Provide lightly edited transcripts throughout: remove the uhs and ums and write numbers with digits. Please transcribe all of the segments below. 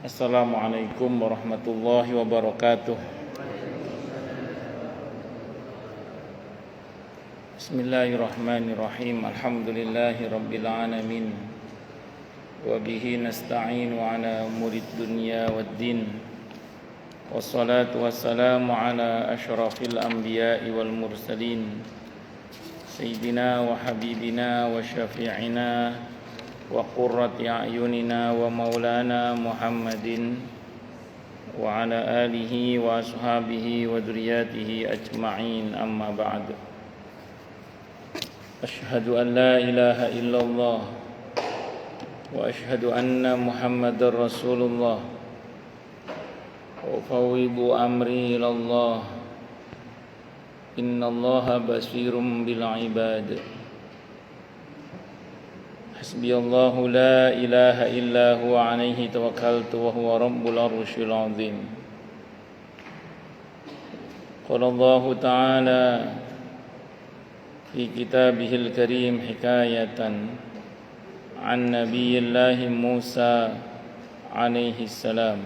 Assalamualaikum warahmatullahi wabarakatuh. Bismillahirrahmanirrahim. Alhamdulillahi rabbil alamin. Wa bihi nasta'inu ala umurid dunya waddin. Wassalatu wassalamu ala asyrafil anbiya'i wal mursalin, Sayyidina wa habibina wa syafi'ina wa qurrati a'yunina wa maulana Muhammadin wa ala alihi wa ashabihi wa dzurriyyatihi ajma'in, amma ba'd. Asyhadu an la ilaha illallah wa asyhadu anna Muhammadar Rasulullah wa ufawwidu amri ilallah. Innallaha basirum bil ibad. Hasbiyallahu la ilaha illa huwa alaihi tawakkaltu wa huwa rabbul arsyil azim. Qala Allahu ta'ala fi kitabihil karim hikayatan an nabiyillahi Musa alaihi salam.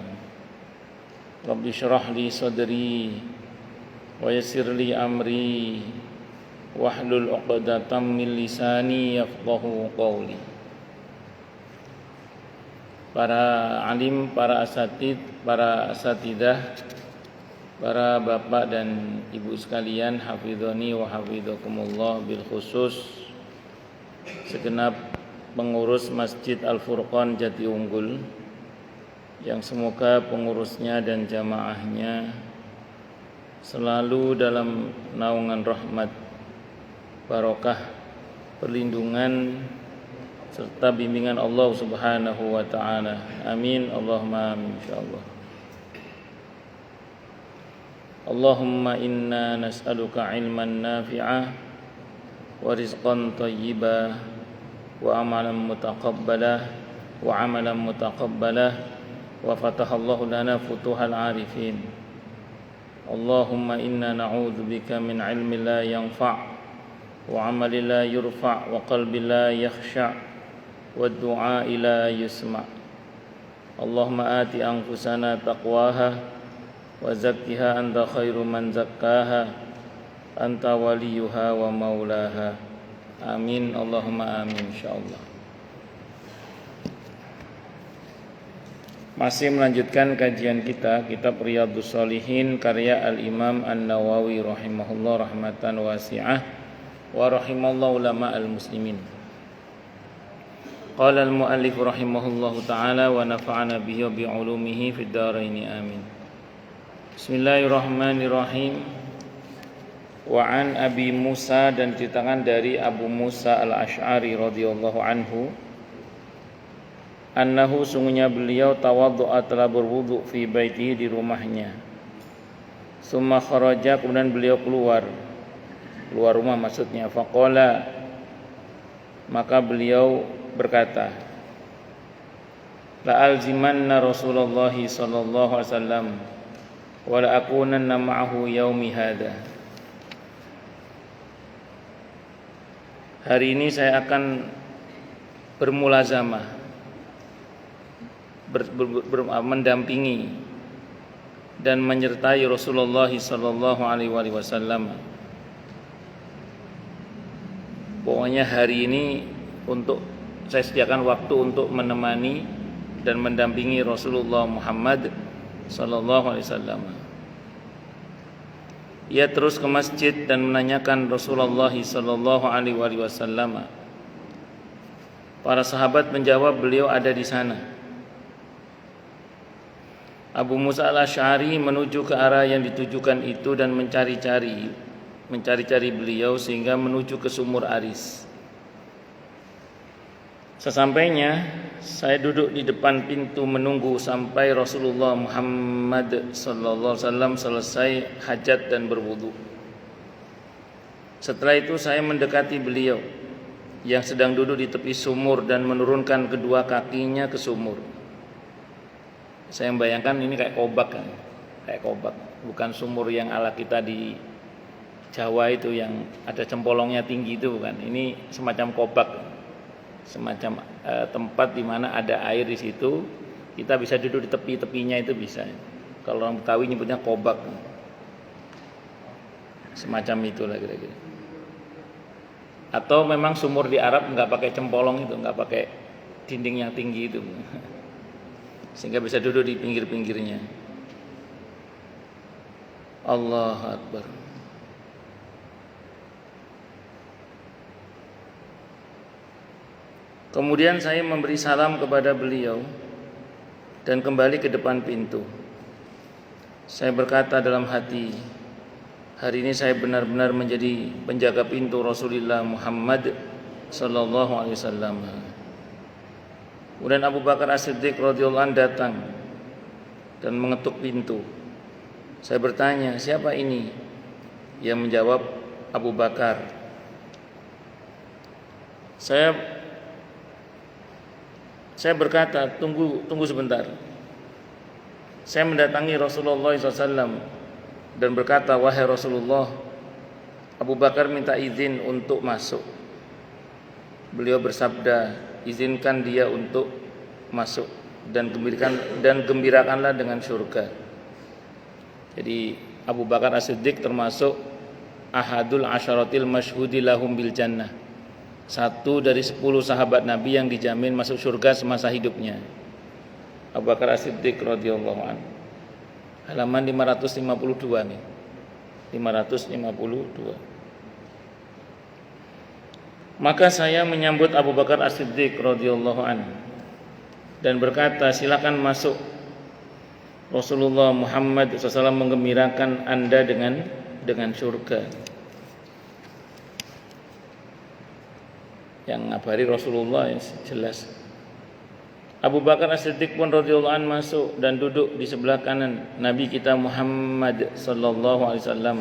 Rabbi shrah li sadri wa yassir li amri wahlul 'uqdatam min lisani yafqahu qawli. Para alim, para asatid, para asatidah, para bapak dan ibu sekalian, hafidhani wa hafidhakumullah, bil khusus segenap pengurus Masjid Al-Furqan Jatiunggul, yang semoga pengurusnya dan jamaahnya selalu dalam naungan rahmat, barokah, perlindungan serta bimbingan Allah Subhanahu wa ta'ala. Amin, Allahumma amin, insyaallah. Allahumma inna nas'aluka ilman nafi'ah wa rizqan thayyibah wa amalan mutaqabbalah wa fatahallahu lana futuhal arifin. Allahumma inna na'udzubika min ilmin la yanfa' wa amalin la yurfa' wa qalbin la yakhsha' wa du'a'i la yusma'. Allahumma ati anfusana taqwaha wa zakkiha anta khairu man zakkaha anta waliyuha wa maulaha. Amin, Allahumma amin, insyaallah. Masih melanjutkan kajian kita kitab Riyadhus Shalihin karya Al-Imam An-Nawawi rahimahullah rahmatan wasi'ah wa rahimallahu ulama al-muslimin. Qala al-muallif rahimahullahu ta'ala wa nafa'ana bihi wa bi'ulumihi fid dharain, amin. Bismillahirrahmanirrahim. Wa an Abi Musa, dan ceritakan dari Abu Musa al-Asy'ari radhiyallahu anhu, annahu, sungguhnya beliau, tawaddu'a, telah berwudu, fi baitihi, di rumahnya. Summa kharaja, kemudian beliau keluar rumah maksudnya. Faqala, maka beliau berkata, la alzimanna Rasulullah sallallahu alaihi wasallam wa la akunanna ma'ahu yaumi hadha. Hari ini saya akan bermulazamah, mendampingi dan menyertai Rasulullah sallallahu alaihi wasallam. Pokoknya hari ini saya sediakan waktu untuk menemani dan mendampingi Rasulullah Muhammad sallallahu alaihi wasallam. Ia terus ke masjid dan menanyakan Rasulullah sallallahu alaihi wasallam. Para sahabat menjawab, beliau ada di sana. Abu Musa al-Asy'ari menuju ke arah yang ditujukan itu dan mencari-cari beliau sehingga menuju ke sumur Aris. Sesampainya, saya duduk di depan pintu menunggu sampai Rasulullah Muhammad sallallahu alaihi wasallam selesai hajat dan berwudu. Setelah itu saya mendekati beliau yang sedang duduk di tepi sumur dan menurunkan kedua kakinya ke sumur. Saya membayangkan ini kayak kobak kan, bukan sumur yang ala kita di Jawa itu yang ada cempolongnya tinggi itu, bukan. Ini semacam kobak, semacam tempat di mana ada air di situ, Kita bisa duduk di tepi-tepinya itu bisa. Kalau orang Betawi nyebutnya kobak. Semacam itulah kira-kira. Atau memang sumur di Arab nggak pakai cempolong itu, nggak pakai dinding yang tinggi itu, sehingga bisa duduk di pinggir-pinggirnya. Allahu Akbar. Kemudian saya memberi salam kepada beliau dan kembali ke depan pintu. Saya berkata dalam hati, hari ini saya benar-benar menjadi penjaga pintu Rasulullah Muhammad sallallahu alaihi wasallam. Kemudian Abu Bakar As-Siddiq radhiyallahu anhu datang dan mengetuk pintu. Saya bertanya, siapa ini? Ia menjawab, Abu Bakar. Saya berkata, tunggu sebentar. Saya mendatangi Rasulullah SAW dan berkata, wahai Rasulullah, Abu Bakar minta izin untuk masuk. Beliau bersabda, izinkan dia untuk masuk dan gembirakanlah dengan surga. Jadi Abu Bakar As-Siddiq termasuk ahadul asyaratil masyhudi lahum bil jannah. 1 dari 10 sahabat Nabi yang dijamin masuk surga semasa hidupnya. Abu Bakar As-Siddiq radhiyallahu anhu. Halaman 552 nih. 552. Maka saya menyambut Abu Bakar As-Siddiq radhiyallahu anhu dan berkata, silakan masuk. Rasulullah Muhammad SAW menggembirakan Anda dengan surga. Yang ngabari Rasulullah yang jelas. Abu Bakar As-Siddiq pun radhiyallahu anhu masuk dan duduk di sebelah kanan Nabi kita Muhammad sallallahu alaihi wasallam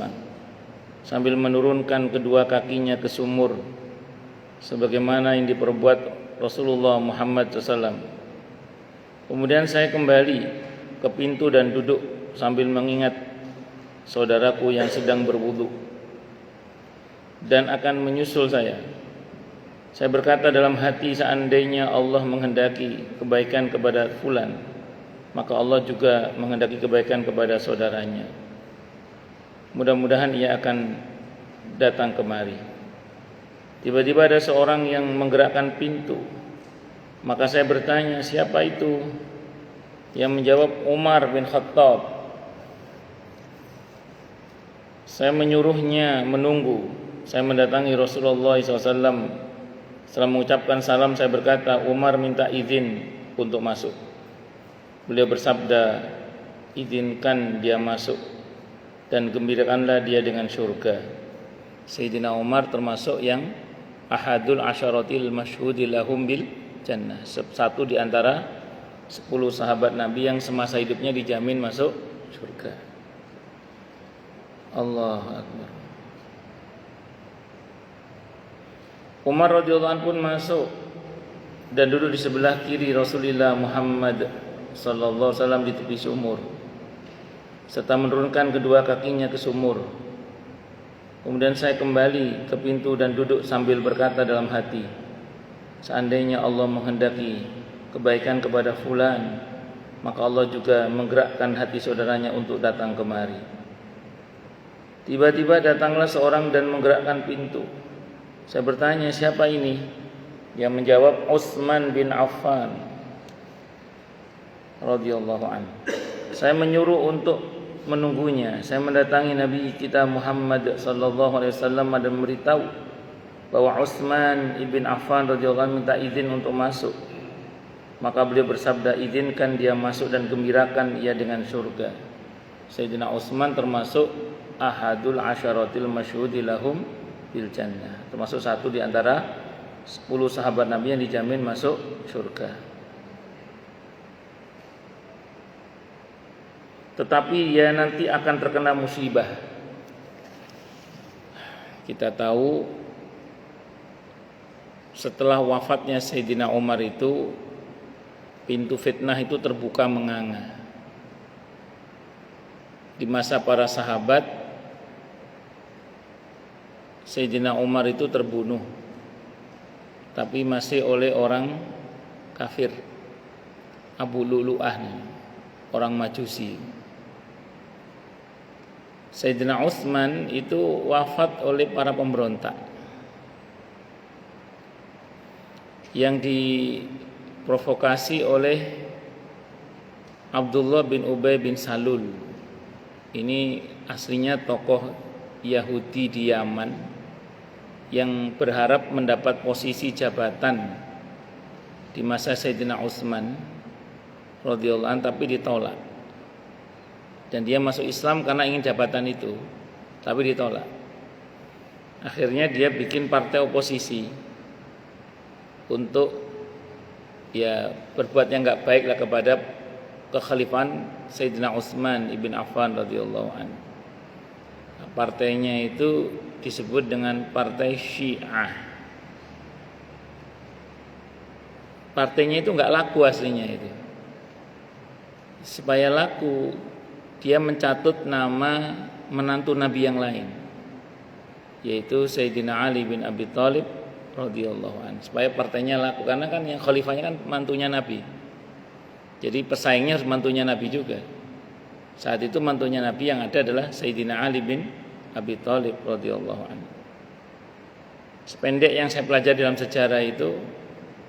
sambil menurunkan kedua kakinya ke sumur sebagaimana yang diperbuat Rasulullah Muhammad SAW. Kemudian saya kembali ke pintu dan duduk sambil mengingat saudaraku yang sedang berwudu dan akan menyusul saya. Saya berkata dalam hati, seandainya Allah menghendaki kebaikan kepada fulan, maka Allah juga menghendaki kebaikan kepada saudaranya. Mudah-mudahan ia akan datang kemari. Tiba-tiba ada seorang yang menggerakkan pintu. Maka saya bertanya, siapa itu? Yang menjawab, Umar bin Khattab. Saya menyuruhnya menunggu. Saya mendatangi Rasulullah SAW. Setelah mengucapkan salam, saya berkata, Umar minta izin untuk masuk. Beliau bersabda, izinkan dia masuk dan gembirakanlah dia dengan surga. Sayyidina Umar termasuk yang ahadul asyaratil masyhudi lahum bil jannah. Satu di antara 10 sahabat Nabi yang semasa hidupnya dijamin masuk surga. Allahu Akbar. Umar radhiyallahu anhu pun masuk dan duduk di sebelah kiri Rasulullah Muhammad sallallahu alaihi wasallam di tepi sumur serta menurunkan kedua kakinya ke sumur. Kemudian saya kembali ke pintu dan duduk sambil berkata dalam hati, seandainya Allah menghendaki kebaikan kepada fulan, maka Allah juga menggerakkan hati saudaranya untuk datang kemari. Tiba-tiba datanglah seorang dan menggerakkan pintu. Saya bertanya, siapa ini? Dia menjawab, Utsman bin Affan radhiyallahu anhu. Saya menyuruh untuk menunggunya. Saya mendatangi Nabi kita Muhammad sallallahu alaihi wasallam dan memberitahu bahwa Utsman bin Affan radhiyallahu anhu minta izin untuk masuk. Maka beliau bersabda, izinkan dia masuk dan gembirakan ia dengan surga. Sayyidina Utsman termasuk ahadul asyaratil masyhudi lahum bil jannah, termasuk satu di antara 10 sahabat Nabi yang dijamin masuk surga. Tetapi ia nanti akan terkena musibah. Kita tahu setelah wafatnya Sayyidina Umar itu pintu fitnah itu terbuka menganga. Di masa para sahabat Sayyidina Umar itu terbunuh, tapi masih oleh orang kafir. Abu Lu'lu'ah, orang Majusi. Sayyidina Utsman itu wafat oleh para pemberontak yang diprovokasi oleh Abdullah bin Ubay bin Salul. Ini aslinya tokoh Yahudi di Yaman yang berharap mendapat posisi jabatan di masa Sayyidina Utsman radhiyallahu anhu, tapi ditolak. Dan dia masuk Islam karena ingin jabatan itu, tapi ditolak. Akhirnya dia bikin partai oposisi untuk ya berbuat yang enggak baik lah kepada kekhalifahan Sayyidina Utsman ibn Affan radhiyallahu anhu. Partainya itu disebut dengan Partai Syiah. Partainya itu enggak laku aslinya itu. Supaya laku, dia mencatut nama menantu Nabi yang lain, yaitu Sayyidina Ali bin Abi Thalib radhiyallahu anhu, supaya partainya laku, karena kan yang khalifahnya kan mantunya Nabi. Jadi pesaingnya harus mantunya Nabi juga. Saat itu mantunya Nabi yang ada adalah Sayyidina Ali bin Abi Thalib radhiyallahu anhu. Sependek yang saya pelajari dalam sejarah itu,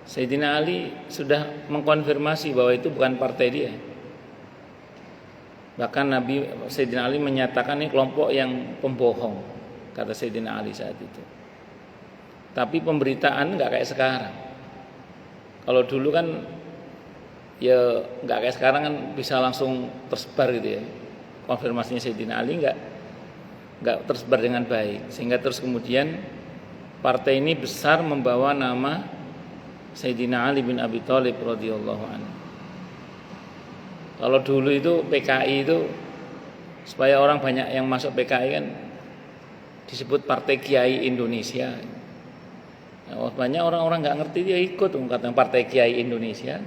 Sayyidina Ali sudah mengkonfirmasi bahwa itu bukan partai dia. Bahkan Sayyidina Ali menyatakan ini kelompok yang pembohong, kata Sayyidina Ali saat itu. Tapi pemberitaan enggak kayak sekarang. Kalau dulu kan ya enggak kayak sekarang kan bisa langsung tersebar gitu ya. Konfirmasinya Sayyidina Ali enggak tersebar dengan baik, sehingga terus kemudian partai ini besar membawa nama Sayyidina Ali bin Abi Thalib radhiyallahu anhu. Kalau dulu itu PKI itu supaya orang banyak yang masuk PKI kan disebut Partai Kiai Indonesia. Nah, banyak orang-orang nggak ngerti dia ikut kata Partai Kiai Indonesia.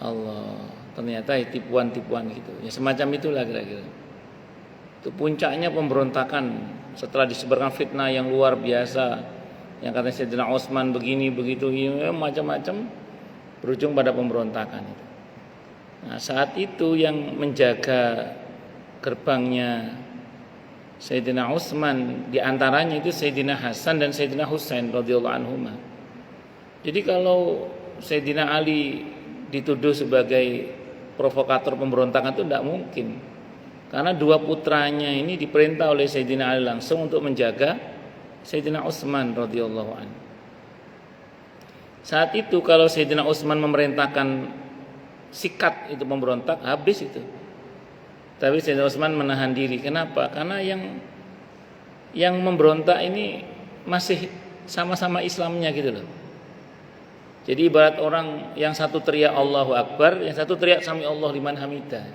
Allah, ternyata tipuan-tipuan gitu. Ya semacam itulah kira-kira. Itu puncaknya pemberontakan setelah disebarkan fitnah yang luar biasa. Yang katanya Sayyidina Utsman begini begitu, ya, macam-macam, berujung pada pemberontakan itu. Nah, saat itu yang menjaga gerbangnya Sayyidina Utsman diantaranya itu Sayyidina Hasan dan Sayyidina Husain radhiyallahu anhuma. Jadi kalau Sayyidina Ali dituduh sebagai provokator pemberontakan itu tidak mungkin, karena dua putranya ini diperintah oleh Sayyidina Ali langsung untuk menjaga Sayyidina Utsman radhiyallahu anhu. Saat itu kalau Sayyidina Utsman memerintahkan sikat itu pemberontak, habis itu. Tapi Sayyidina Utsman menahan diri. Kenapa? Karena yang memberontak ini masih sama-sama Islamnya gitu loh. Jadi ibarat orang yang satu teriak Allahu Akbar, yang satu teriak Sami Allah liman hamidah.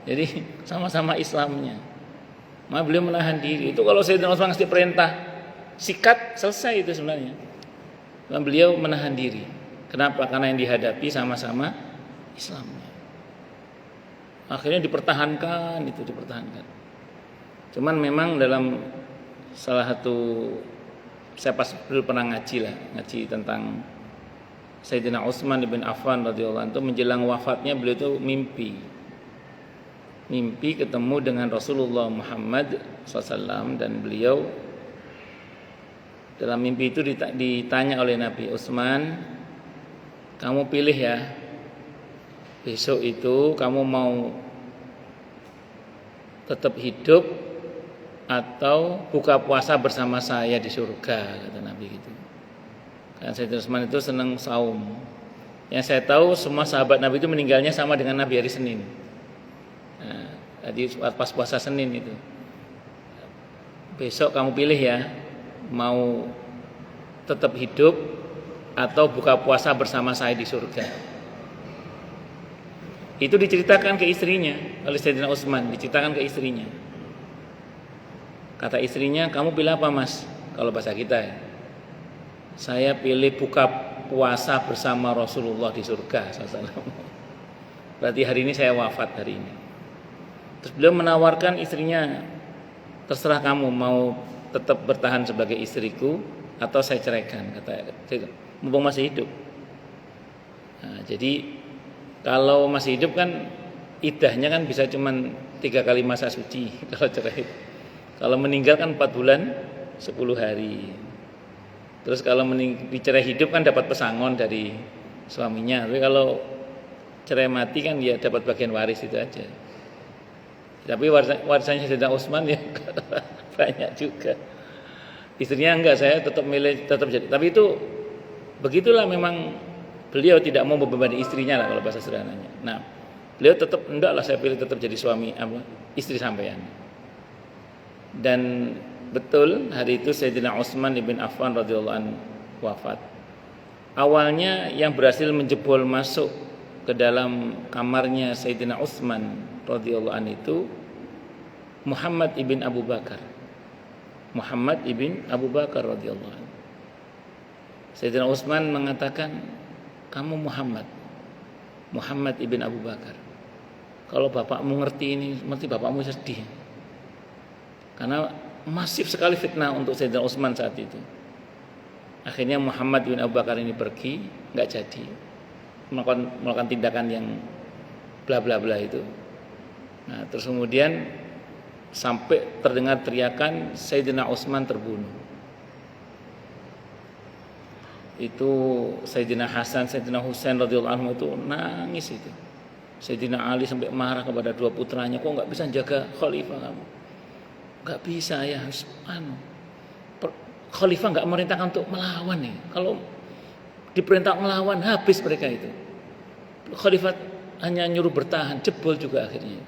Jadi sama-sama Islamnya. Maka beliau menahan diri. Itu kalau Sayyidina Utsman ngasih perintah sikat, selesai itu sebenarnya. Dan beliau menahan diri. Kenapa? Karena yang dihadapi sama-sama Islamnya. Akhirnya dipertahankan. Cuman memang dalam salah satu, saya pas dulu pernah ngaji tentang Sayyidina Utsman bin Affan radhiyallahu anhu, menjelang wafatnya beliau itu mimpi ketemu dengan Rasulullah Muhammad SAW, dan beliau dalam mimpi itu ditanya oleh Nabi, Utsman, kamu pilih ya, besok itu kamu mau tetap hidup atau buka puasa bersama saya di surga, kata Nabi gitu. Kan Sayyidina Utsman itu senang saum. Yang saya tahu semua sahabat Nabi itu meninggalnya sama dengan Nabi hari Senin. Nah, tadi pas puasa Senin itu. Besok kamu pilih ya, mau tetap hidup atau buka puasa bersama saya di surga. Itu diceritakan ke istrinya oleh Sayyidina Utsman, diceritakan ke istrinya. Kata istrinya, kamu pilih apa mas? Kalau bahasa kita ya, saya pilih buka puasa bersama Rasulullah di surga SAW. Berarti hari ini saya wafat hari ini. Terus beliau menawarkan istrinya, terserah kamu mau tetap bertahan sebagai istriku atau saya ceraikan, kata mumpung masih hidup. Nah, jadi kalau masih hidup kan iddahnya kan bisa cuman 3 kali masa suci kalau cerai. Kalau meninggal kan 4 bulan 10 hari. Terus kalau dicerai hidup kan dapat pesangon dari suaminya. Tapi kalau cerai mati kan ya dapat bagian waris itu aja. Tapi warisannya Sayyidina Utsman ya banyak juga. Istrinya enggak, saya tetap jadi. Tapi itu begitulah, memang beliau tidak mau membebani istrinya lah kalau bahasa sederhananya. Nah, beliau tetap enggak lah, saya pilih tetap jadi suami istri sampean. Dan betul hari itu Sayyidina Utsman bin Affan radhiyallahu anhu wafat. Awalnya yang berhasil menjebol masuk ke dalam kamarnya Sayyidina Utsman radhiyallahu anhu itu Muhammad ibn Abu Bakar. Muhammad ibn Abu Bakar radhiyallahu anhu. Sayyidina Utsman mengatakan, "Kamu Muhammad ibn Abu Bakar. Kalau bapakmu ngerti ini, mesti bapakmu sedih." Karena masif sekali fitnah untuk Sayyidina Utsman saat itu. Akhirnya Muhammad bin Abu Bakar ini pergi, enggak jadi melakukan tindakan yang bla bla bla itu. Nah, terus kemudian sampai terdengar teriakan Sayyidina Utsman terbunuh. Itu Sayyidina Hasan, Sayyidina Husain radhiyallahu anhu itu nangis itu. Sayyidina Ali sampai marah kepada dua putranya, "Kok enggak bisa jaga khalifah kamu?" "Enggak bisa ya, khalifah enggak merintahkan untuk melawan nih. Kalau diperintah melawan habis mereka itu. Khalifah hanya nyuruh bertahan, jebol juga akhirnya.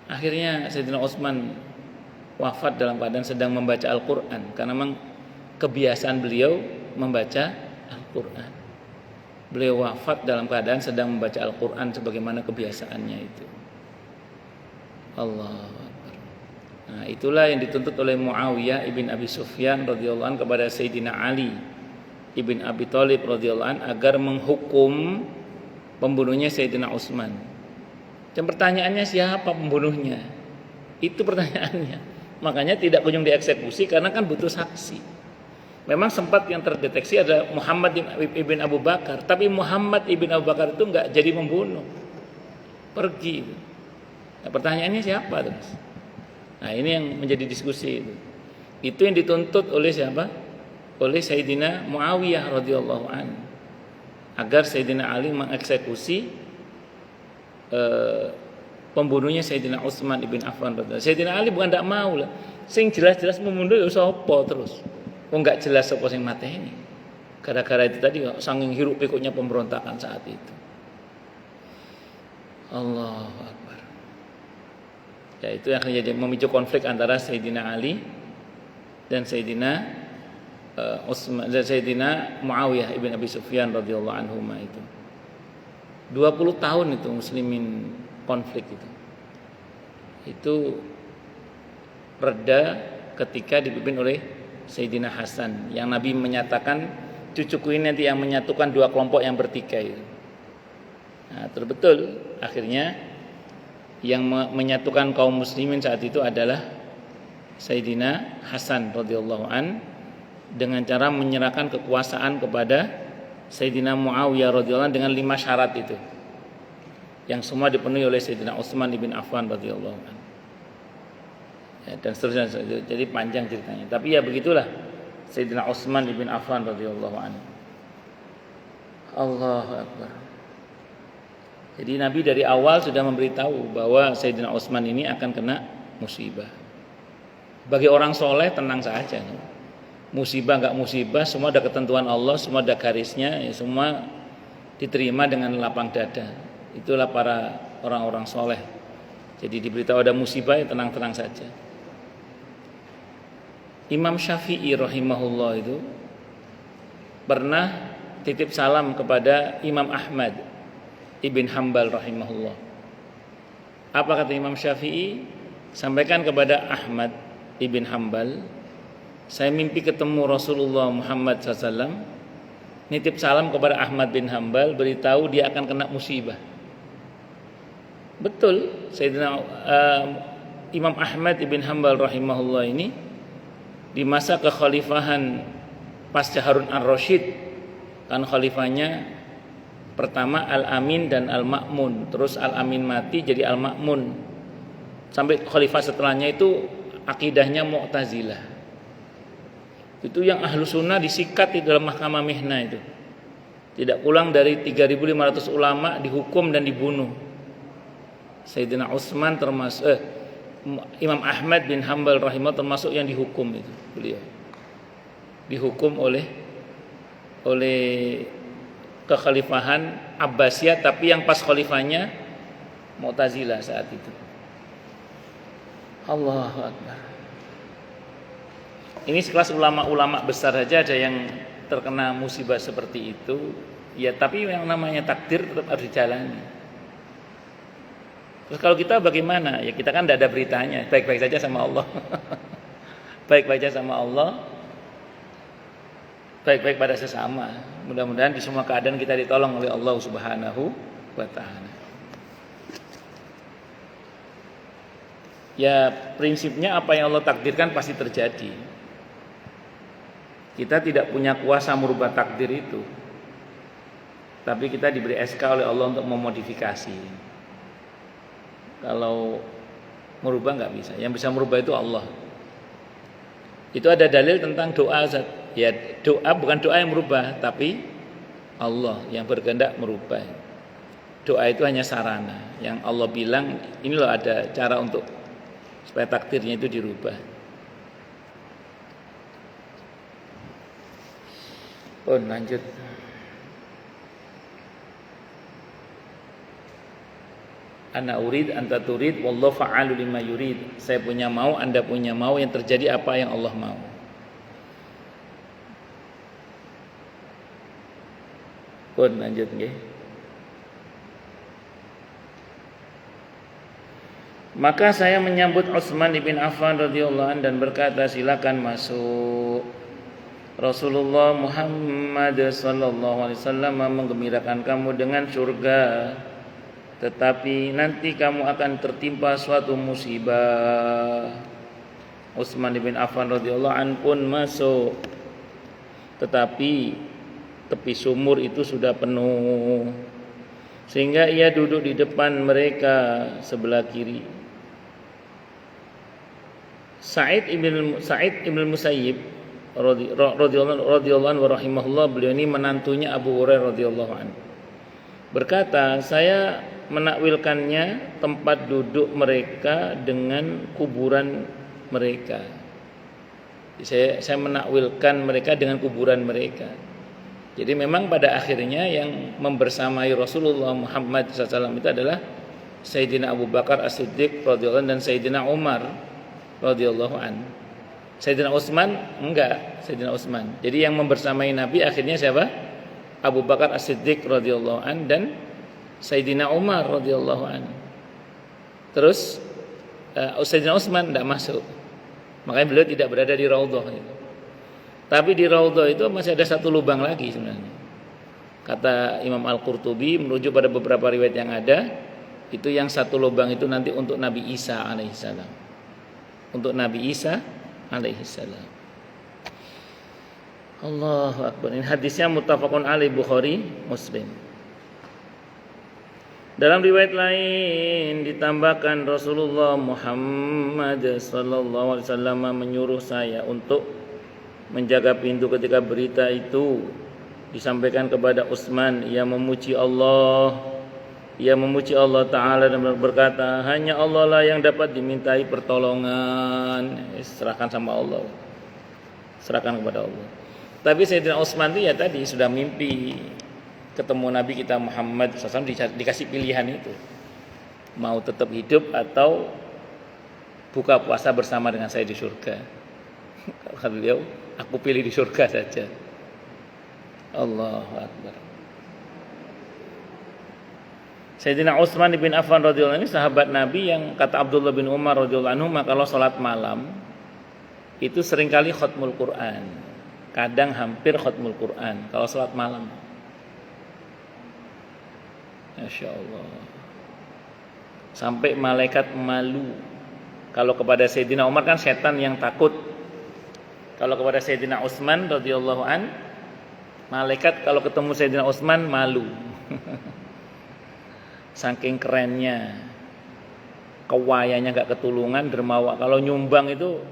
Akhirnya Sayyidina Utsman wafat dalam keadaan sedang membaca Al-Qur'an, karena memang kebiasaan beliau membaca Al-Qur'an. Beliau wafat dalam keadaan sedang membaca Al-Qur'an sebagaimana kebiasaannya itu. Allahu Akbar. Nah, itulah yang dituntut oleh Muawiyah ibn Abi Sufyan radhiyallahu anhu kepada Sayyidina Ali ibn Abi Thalib radhiyallahu anhu agar menghukum pembunuhnya Sayyidina Utsman. Dan pertanyaannya, siapa pembunuhnya? Itu pertanyaannya. Makanya tidak kunjung dieksekusi karena kan butuh saksi. Memang sempat yang terdeteksi ada Muhammad ibn Abu Bakar, tapi Muhammad ibn Abu Bakar itu enggak jadi membunuh. Pergi. Nah, pertanyaannya siapa terus? Nah, ini yang menjadi diskusi itu. Itu yang dituntut oleh siapa? Oleh Sayyidina Muawiyah radhiyallahu anhu. Agar Sayyidina Ali mengeksekusi pembunuhnya Sayyidina Utsman ibn Affan. Sayyidina Ali bukan tidak mau lah, sing jelas-jelas membunuh ya sapa terus. Enggak jelas sapa sing mateni. Gara-gara itu tadi saking hiruk pikuknya pemberontakan saat itu. Allahu Akbar. Ya, itu yang jadi memicu konflik antara Sayyidina Ali dan Sayyidina Utsman dan Sayyidina Muawiyah ibn Abi Sufyan radhiyallahu anhu itu. 20 tahun itu muslimin konflik itu. Itu reda ketika dipimpin oleh Sayyidina Hasan, yang Nabi menyatakan cucuku ini nanti yang menyatukan dua kelompok yang bertikai itu. Nah, terbetul akhirnya yang menyatukan kaum muslimin saat itu adalah Sayyidina Hasan radhiyallahu an dengan cara menyerahkan kekuasaan kepada Sayyidina Muawiyah radhiyallahu dengan 5 syarat itu, yang semua dipenuhi oleh Sayyidina Utsman bin Affan radhiyallahu anhu. Ya, dan seterusnya, jadi panjang ceritanya. Tapi ya begitulah Sayyidina Utsman bin Affan radhiyallahu anhu. Allahu Akbar. Jadi Nabi dari awal sudah memberitahu bahwa Sayyidina Utsman ini akan kena musibah. Bagi orang soleh tenang saja. Musibah enggak musibah, semua ada ketentuan Allah, semua ada garisnya, ya semua diterima dengan lapang dada. Itulah para orang-orang soleh. Jadi diberitahu ada musibah, ya tenang-tenang saja. Imam Syafi'i rahimahullah itu pernah titip salam kepada Imam Ahmad ibn Hanbal rahimahullah. Apa kata Imam Syafi'i? Sampaikan kepada Ahmad ibn Hanbal, saya mimpi ketemu Rasulullah Muhammad SAW, nitip salam kepada Ahmad bin Hanbal, beritahu dia akan kena musibah. Betul, Sayyidina Imam Ahmad bin Hanbal rahimahullah ini di masa kekhalifahan pasca Harun ar-Rasyid, kan khalifahnya Pertama Al-Amin dan Al-Ma'mun. Terus Al-Amin mati jadi Al-Ma'mun. Sampai khalifah setelahnya itu akidahnya Mu'tazilah. Itu yang ahlu sunnah disikat di dalam mahkamah Mihna itu. Tidak kurang dari 3.500 ulama dihukum dan dibunuh. Sayyidina Utsman termasuk Imam Ahmad bin Hanbal rahimahullah termasuk yang dihukum itu beliau. Dihukum oleh kekhalifahan Abbasiyah, tapi yang pas khalifahnya Mu'tazilah saat itu. Allahu Akbar. Ini sekelas ulama-ulama besar saja ada yang terkena musibah seperti itu. Ya, tapi yang namanya takdir tetap harus dijalani. Terus kalau kita bagaimana? Ya kita kan tidak ada beritanya. Baik-baik saja sama Allah. Baik-baik saja sama Allah. Baik-baik pada sesama. Mudah-mudahan di semua keadaan kita ditolong oleh Allah Subhanahu wa taala. Ya, prinsipnya apa yang Allah takdirkan pasti terjadi. Kita tidak punya kuasa merubah takdir itu. Tapi kita diberi SK oleh Allah untuk memodifikasi. Kalau merubah nggak bisa. Yang bisa merubah itu Allah. Itu ada dalil tentang doa. Ya, doa bukan doa yang merubah, tapi Allah yang berkehendak merubah. Doa itu hanya sarana. Yang Allah bilang, ini loh ada cara untuk supaya takdirnya itu dirubah. Oh, lanjut. Ana urid anta turid wallahu fa'alu lima yurid. Saya punya mau, Anda punya mau, yang terjadi apa yang Allah mau. Pun lanjut nggih. Maka saya menyambut Utsman bin Affan radhiyallahu anhu dan berkata, silakan masuk. Rasulullah Muhammad sallallahu alaihi wasallam menggembirakan kamu dengan surga. Tetapi nanti kamu akan tertimpa suatu musibah. Utsman bin Affan radhiyallahu anhu pun masuk. Tetapi tepi sumur itu sudah penuh, sehingga ia duduk di depan mereka sebelah kiri. Sa'id ibn Musayyib radhiyallahu anhu rahimahullah, beliau ini menantunya Abu Hurairah radhiyallahu anhu, berkata, saya menakwilkannya tempat duduk mereka dengan kuburan mereka. Saya menakwilkan mereka dengan kuburan mereka. Jadi memang pada akhirnya yang membersamai Rasulullah Muhammad SAW itu adalah Sayyidina Abu Bakar As-Siddiq radhiyallahu anhu dan Sayyidina Umar radhiyallahu anhu. Sayyidina Utsman enggak, Sayyidina Utsman. Jadi yang membersamai Nabi akhirnya siapa? Abu Bakar As-Siddiq radhiyallahu anhu dan Sayyidina Umar radhiyallahu anhu. Terus Sayyidina Utsman enggak masuk. Makanya beliau tidak berada di Raudhah itu. Tapi di Raudhah itu masih ada satu lubang lagi sebenarnya. Kata Imam Al-Qurtubi merujuk pada beberapa riwayat yang ada, itu yang satu lubang itu nanti untuk Nabi Isa alaihissalam. Untuk Nabi Isa alaihissalam. Allahu Akbar. Ini hadisnya muttafaqun alaih Bukhari Muslim. Dalam riwayat lain ditambahkan Rasulullah Muhammad sallallahu alaihi wasallam menyuruh saya untuk menjaga pintu ketika berita itu disampaikan kepada Utsman. Ia memuji Allah Ta'ala dan berkata, hanya Allah lah yang dapat dimintai pertolongan. Serahkan sama Allah, serahkan kepada Allah. Tapi Sayyidina Utsman itu ya tadi sudah mimpi ketemu Nabi kita Muhammad SAW, dikasih pilihan itu, mau tetap hidup atau buka puasa bersama dengan saya di surga. Kata beliau, aku pilih di surga saja. Allahu Akbar. Sayyidina Utsman bin Affan radhiyallahu anhu ini sahabat Nabi yang kata Abdullah bin Umar radhiyallahu anhu, kalau salat malam itu seringkali khatmul Quran. Kadang hampir khatmul Quran kalau salat malam. Masya Allah. Sampai malaikat malu. Kalau kepada Sayyidina Umar kan setan yang takut. Kalau kepada Sayyidina Utsman radhiyallahu an, malaikat kalau ketemu Sayyidina Utsman malu. Saking kerennya, kewayanya nggak ketulungan, dermawan. Kalau nyumbang itu,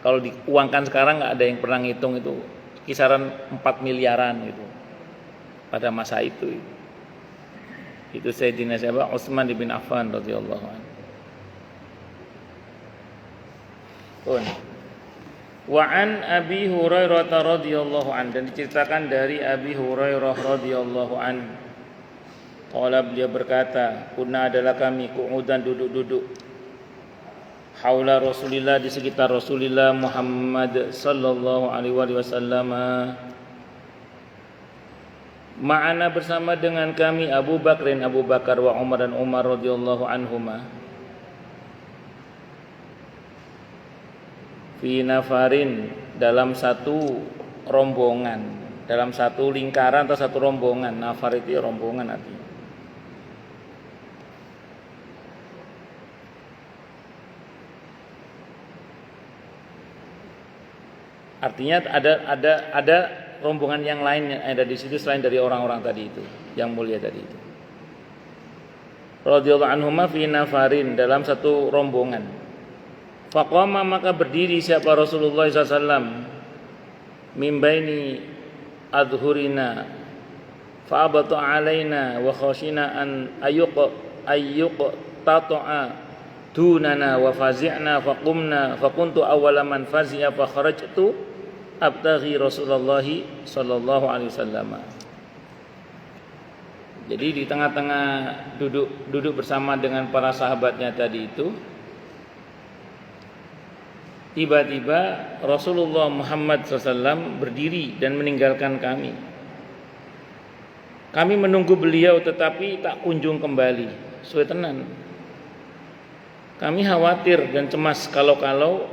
kalau diuangkan sekarang nggak ada yang pernah ngitung itu kisaran 4 miliaran gitu pada masa itu. Itu Sayyidina siapa? Utsman bin Affan radhiyallahu anhu. Wa an Abi Hurairah radhiyallahu anhu, dan diceritakan dari Abi Hurairah radhiyallahu anhu. Qala, beliau berkata, kunna adalah kami qu'udan duduk-duduk haula Rasulillah, di sekitar Rasulullah Muhammad sallallahu alaihi wasallam. Ma'ana, bersama dengan kami Abu Bakar wa Umar dan Umar radhiyallahu anhuma. Fi nafarin, dalam satu rombongan, dalam satu lingkaran atau satu rombongan. Nafar itu ya rombongan artinya. Artinya ada rombongan yang lain yang ada di situ selain dari orang-orang tadi itu, yang mulia tadi itu. Radhiyallahu anhuma fi nafarin, dalam satu rombongan. Faqama, maka berdiri siapa Rasulullah SAW, min baini adhurina fa'abatu alaina wa khashina an ayyuq tata'a dunana wa fazi'na faqumna faquntu awwala man fazi'a fa kharajtu abtaghi Rasulullah sallallahu alaihi wasallam. Jadi di tengah-tengah duduk bersama dengan para sahabatnya tadi itu, tiba-tiba Rasulullah Muhammad SAW berdiri dan meninggalkan kami. Kami menunggu beliau tetapi tak kunjung kembali. Suwe tenan. Kami khawatir dan cemas kalau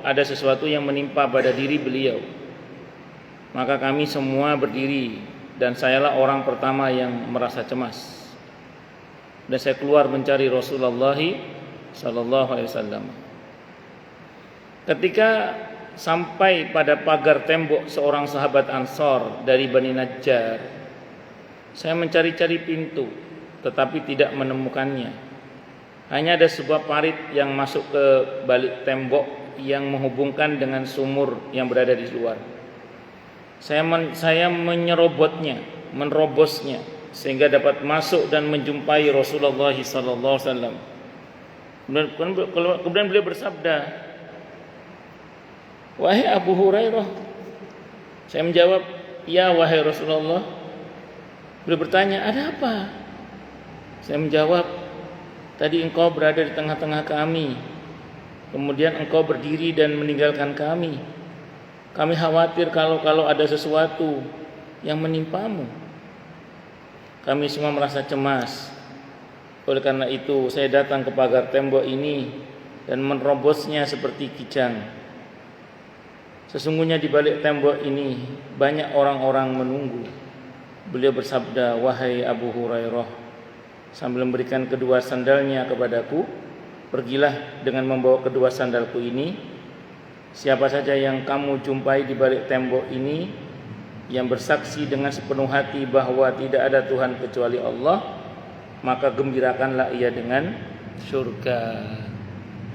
ada sesuatu yang menimpa pada diri beliau. Maka kami semua berdiri, dan sayalah orang pertama yang merasa cemas. Dan saya keluar mencari Rasulullah sallallahu alaihi wasallam. Ketika sampai pada pagar tembok seorang sahabat Ansor dari Bani Najjar, saya mencari-cari pintu tetapi tidak menemukannya. Hanya ada sebuah parit yang masuk ke balik tembok yang menghubungkan dengan sumur yang berada di luar. Saya menerobosnya sehingga dapat masuk dan menjumpai Rasulullah sallallahu alaihi wasallam. Kemudian beliau bersabda, "Wahai Abu Hurairah." Saya menjawab, "Ya wahai Rasulullah." Beliau bertanya, "Ada apa?" Saya menjawab, "Tadi engkau berada di tengah-tengah kami, kemudian engkau berdiri dan meninggalkan kami. Kami khawatir kalau ada sesuatu yang menimpamu. Kami semua merasa cemas. Oleh karena itu saya datang ke pagar tembok ini dan menerobosnya seperti kijang. Sesungguhnya di balik tembok ini banyak orang-orang menunggu." Beliau bersabda, "Wahai Abu Hurairah," sambil memberikan kedua sandalnya kepadaku, "Pergilah dengan membawa kedua sandalku ini. Siapa saja yang kamu jumpai di balik tembok ini yang bersaksi dengan sepenuh hati bahwa tidak ada Tuhan kecuali Allah, maka gembirakanlah ia dengan surga."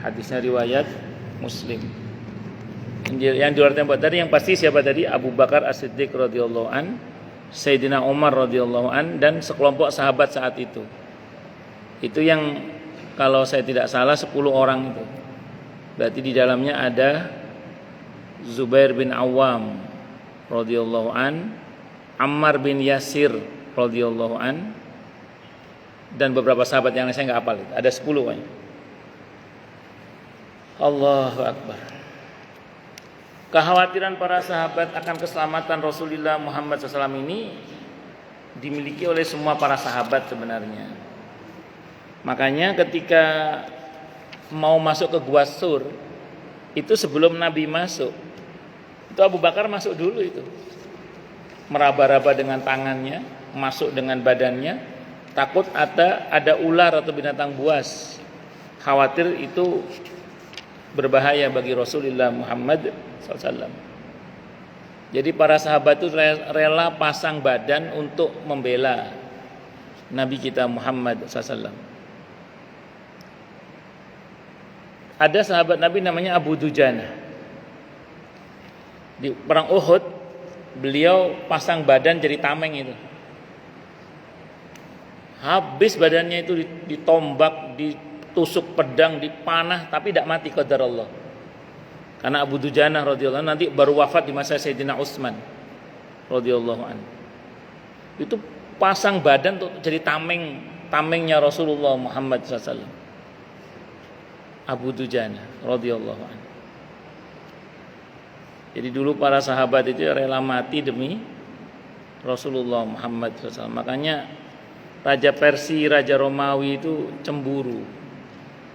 Hadisnya riwayat Muslim. Yang di luar tembok tadi yang pasti siapa tadi? Abu Bakar As-Siddiq radhiyallahu an, Sayyidina Umar radhiyallahu an, dan sekelompok sahabat saat itu. Itu yang kalau saya tidak salah 10 orang itu. Berarti di dalamnya ada Zubair bin Awam radhiyallahu an, Ammar bin Yasir radhiyallahu an, dan beberapa sahabat yang saya enggak hafal. Ada 10 kan. Allahu Akbar. Kekhawatiran para sahabat akan keselamatan Rasulullah Muhammad SAW ini dimiliki oleh semua para sahabat sebenarnya. Makanya ketika mau masuk ke Gua Sur, itu sebelum Nabi masuk, itu Abu Bakar masuk dulu itu. Meraba-raba dengan tangannya, masuk dengan badannya, takut ada ular atau binatang buas. Khawatir itu berbahaya bagi Rasulullah Muhammad SAW. Jadi para sahabat itu rela pasang badan untuk membela. Nabi kita Muhammad SAW. Ada sahabat Nabi namanya Abu Dujana. Di perang Uhud, beliau pasang badan jadi tameng itu. Habis badannya itu ditombak, ditusuk pedang, dipanah, tapi tidak mati qadar Allah. Karena Abu Dujana radhiyallahu anhu nanti baru wafat di masa Sayyidina Utsman radhiyallahu anhu. Itu pasang badan untuk jadi tamengnya Rasulullah Muhammad SAW. Abu Dujana radhiyallahu anhu. Jadi dulu para sahabat itu rela mati demi Rasulullah Muhammad SAW. Makanya Raja Persia, Raja Romawi itu cemburu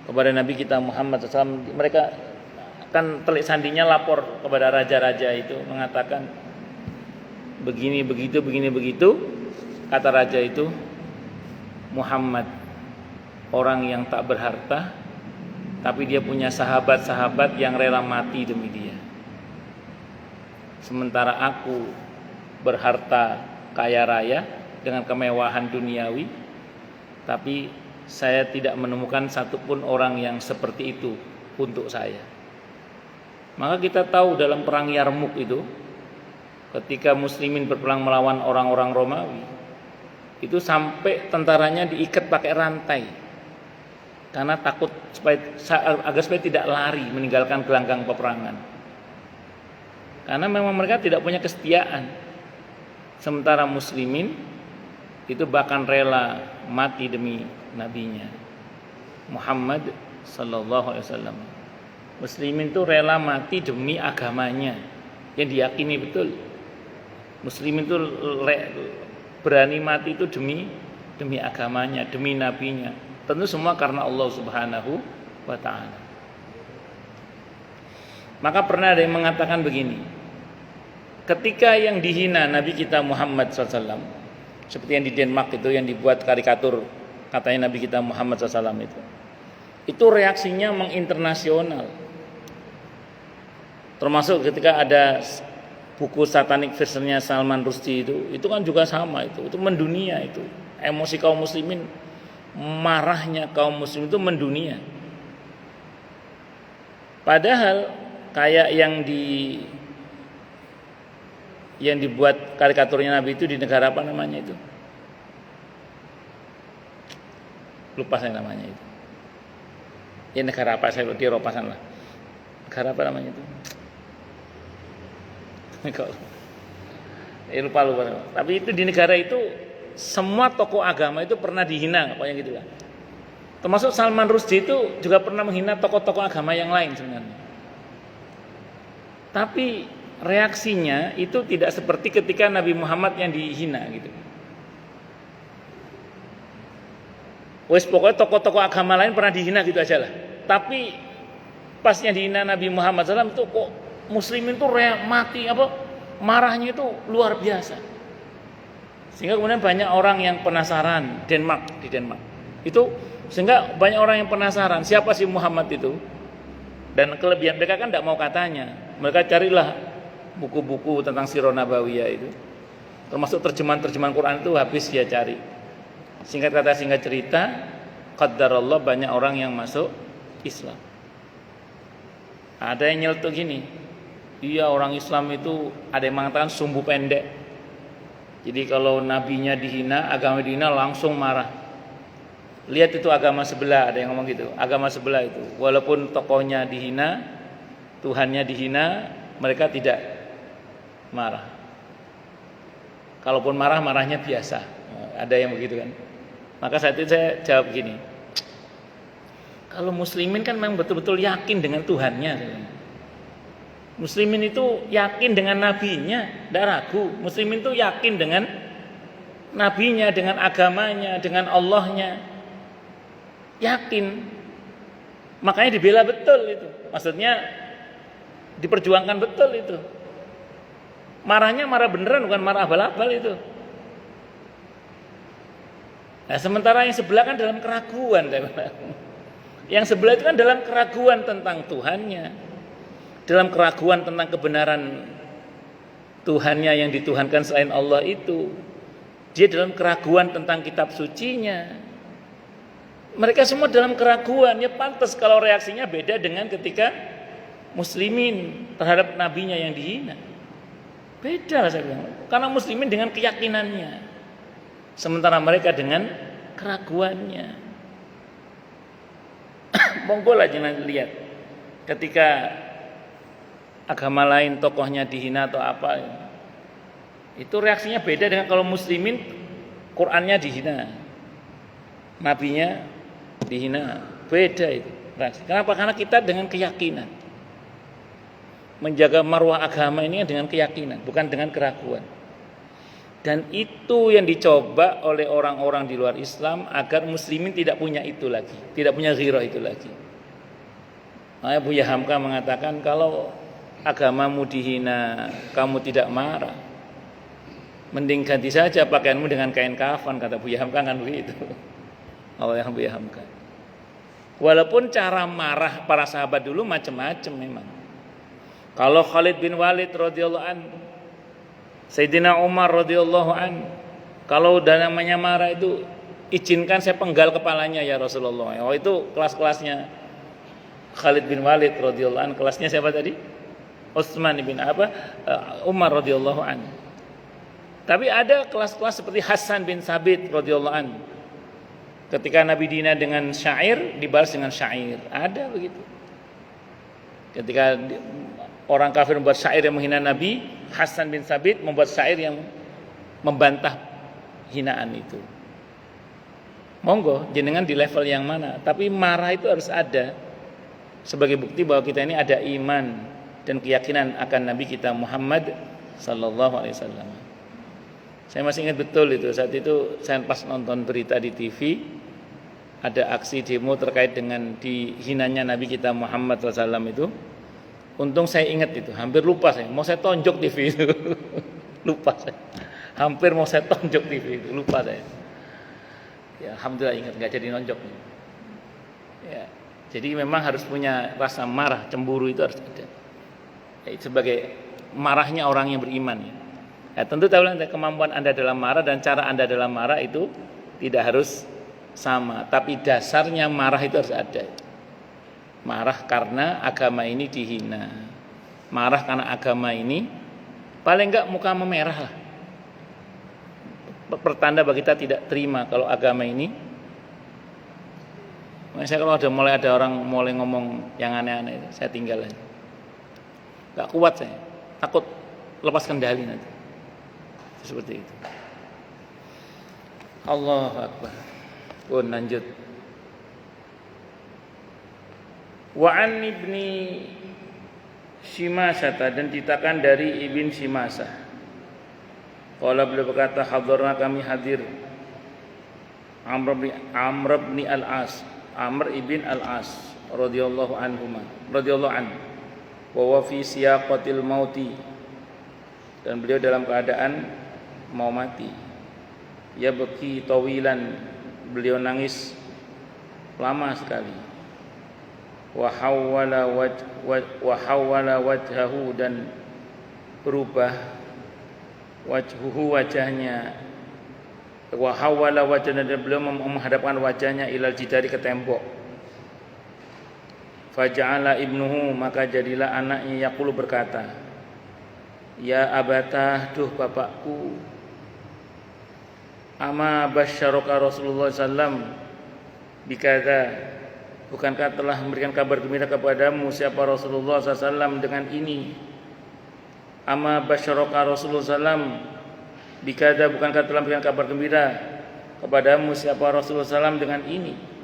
kepada Nabi kita Muhammad SAW. Mereka kan telik sandinya lapor kepada raja-raja itu, mengatakan begini begitu, begini begitu. Kata raja itu, Muhammad orang yang tak berharta, tapi dia punya sahabat-sahabat yang rela mati demi dia. Sementara aku berharta kaya raya dengan kemewahan duniawi, tapi saya tidak menemukan satupun orang yang seperti itu untuk saya. Maka kita tahu dalam perang Yarmuk itu, ketika muslimin berperang melawan orang-orang Romawi, itu sampai tentaranya diikat pakai rantai karena takut agar supaya tidak lari meninggalkan gelanggang peperangan. Karena memang mereka tidak punya kesetiaan. Sementara muslimin itu bahkan rela mati demi nabinya Muhammad sallallahu alaihi wasallam. Muslimin itu rela mati demi agamanya yang diyakini betul. Muslimin itu berani mati itu demi agamanya, demi nabinya. Tentu semua karena Allah Subhanahu wa taala. Maka pernah ada yang mengatakan begini, ketika yang dihina Nabi kita Muhammad SAW, seperti yang di Denmark itu, yang dibuat karikatur katanya Nabi kita Muhammad SAW itu reaksinya menginternasional. Termasuk ketika ada buku Satanic Versionnya Salman Rushdie itu kan juga sama, itu mendunia, itu emosi kaum muslimin, marahnya kaum muslim itu mendunia. Padahal kayak yang dibuat karikaturnya Nabi itu di negara apa namanya itu? Lupa saya namanya itu. Ya negara apa, saya di Eropa sana lah. Negara apa namanya itu? Lupa. Tapi itu di negara itu semua tokoh agama itu pernah dihina, pokoknya gitulah. Termasuk Salman Rushdie itu juga pernah menghina tokoh-tokoh agama yang lain sebenarnya. Tapi reaksinya itu tidak seperti ketika Nabi Muhammad yang dihina gitu. Wes pokoknya tokoh-tokoh agama lain pernah dihina gitu aja lah. Tapi pasnya dihina Nabi Muhammad SAW itu kok muslimin itu marahnya itu luar biasa. Sehingga kemudian banyak orang yang penasaran di Denmark. Itu sehingga banyak orang yang penasaran siapa sih Muhammad itu. Dan kelebihan mereka kan tidak mau katanya. Mereka carilah buku-buku tentang Sirah Nabawiyah itu. Termasuk terjemahan Quran itu habis dia cari. Singkat kata singkat cerita, qadarullah banyak orang yang masuk Islam. Ada yang nyeletuk gini, iya orang Islam itu ada yang mengatakan sumbu pendek. Jadi kalau nabinya dihina, agama dihina langsung marah. Lihat itu agama sebelah, ada yang ngomong gitu. Agama sebelah itu, walaupun tokohnya dihina, Tuhannya dihina, mereka tidak marah. Kalaupun marah, marahnya biasa. Ada yang begitu kan. Maka saat itu saya jawab gini, kalau muslimin kan memang betul-betul yakin dengan Tuhannya. Muslimin itu yakin dengan nabinya, tidak ragu. Muslimin itu yakin dengan nabinya, dengan agamanya, dengan Allahnya. Yakin. Makanya dibela betul itu. Maksudnya diperjuangkan betul itu. Marahnya marah beneran, bukan marah abal-abal itu. Nah, sementara yang sebelah kan dalam keraguan. Yang sebelah itu kan dalam keraguan tentang Tuhannya, dalam keraguan tentang kebenaran Tuhannya yang dituhankan selain Allah itu. dia dalam keraguan tentang kitab sucinya. Mereka semua dalam keraguan. Ya pantas kalau reaksinya beda dengan ketika muslimin terhadap nabinya yang dihina. Beda lah saya bilang. Karena muslimin dengan keyakinannya, sementara mereka dengan keraguannya. Monggo aja nanti lihat ketika agama lain tokohnya dihina atau apa, itu reaksinya beda dengan kalau muslimin Qur'annya dihina, nabinya dihina. Beda itu reaksi. Kenapa? Karena kita dengan keyakinan. Menjaga marwah agama ini dengan keyakinan, bukan dengan keraguan. Dan itu yang dicoba oleh orang-orang di luar Islam agar muslimin tidak punya itu lagi, tidak punya ghirah itu lagi. Makanya Buya Hamka mengatakan kalau agamamu dihina, kamu tidak marah, mending ganti saja pakaianmu dengan kain kafan, kata Buya Hamka kan begitu. Allah yang Buya Hamka. Walaupun cara marah para sahabat dulu macam-macam memang. Kalau Khalid bin Walid radhiyallahu anhu, Sayyidina Umar radhiyallahu anhu, kalau udah namanya marah itu, izinkan saya penggal kepalanya ya Rasulullah. Oh itu kelas-kelasnya Khalid bin Walid radhiyallahu anhu. Kelasnya siapa tadi? Utsman bin Umar radhiyallahu anhu. Tapi ada kelas-kelas seperti Hasan bin Sabit radhiyallahu anhu. Ketika Nabi dihina dengan syair, dibalas dengan syair. Ada begitu. Ketika orang kafir membuat syair yang menghina Nabi, Hasan bin Sabit membuat syair yang membantah hinaan itu. Monggo, jenengan di level yang mana? Tapi marah itu harus ada sebagai bukti bahwa kita ini ada iman dan keyakinan akan Nabi kita Muhammad sallallahu alaihi wasallam. Saya masih ingat betul itu. Saat itu saya pas nonton berita di TV, ada aksi demo terkait dengan dihinanya Nabi kita Muhammad SAW itu. Untung saya ingat itu, hampir lupa saya. Mau saya tonjok TV itu, lupa saya. Hampir mau saya tonjok TV itu, lupa saya. Ya, alhamdulillah ingat, nggak jadi nonjok. Ya, jadi memang harus punya rasa marah, cemburu itu harus ada. Ya, sebagai marahnya orang yang beriman. Ya. Ya, tentu tahu kemampuan Anda dalam marah dan cara Anda dalam marah itu tidak harus sama, tapi dasarnya marah itu harus ada. Marah karena agama ini dihina, marah karena agama ini paling enggak muka memerah lah, pertanda bagi kita tidak terima kalau agama ini. Saya kalau mulai ada orang mulai ngomong yang aneh-aneh, saya tinggal aja, nggak kuat saya, takut lepas kendali nanti. Seperti itu. Allahu Akbar. Pun lanjut. Wa an ibni Shimasah, dan ditakan dari ibn Shimasah. Qala beliau berkata, hadarna kami hadir Amr bin al-As, Amr ibn al-As radhiyallahu anhuma, radhiyallahu anhu. Wa fi siyaqatil mauti, dan beliau dalam keadaan mau mati. Ya beki tawilan, beliau nangis lama sekali. Wa hawwala wajhahu, dan berubah wajhuhu, wajahnya. Wa hawwala wajhana, dan beliau menghadapkan wajahnya ilal jidari, ke tembok. Faja'ala ibnuhu, maka jadilah anaknya yaqulu, berkata, ya abatah, duh bapakku, ama basyaraka Rasulullah sallam bikadza, bukankah telah memberikan kabar gembira kepadamu siapa Rasulullah SAW dengan ini? Ama basyaraka Rasulullah SAW bikadza, bukankah telah memberikan kabar gembira kepadamu siapa Rasulullah SAW dengan ini?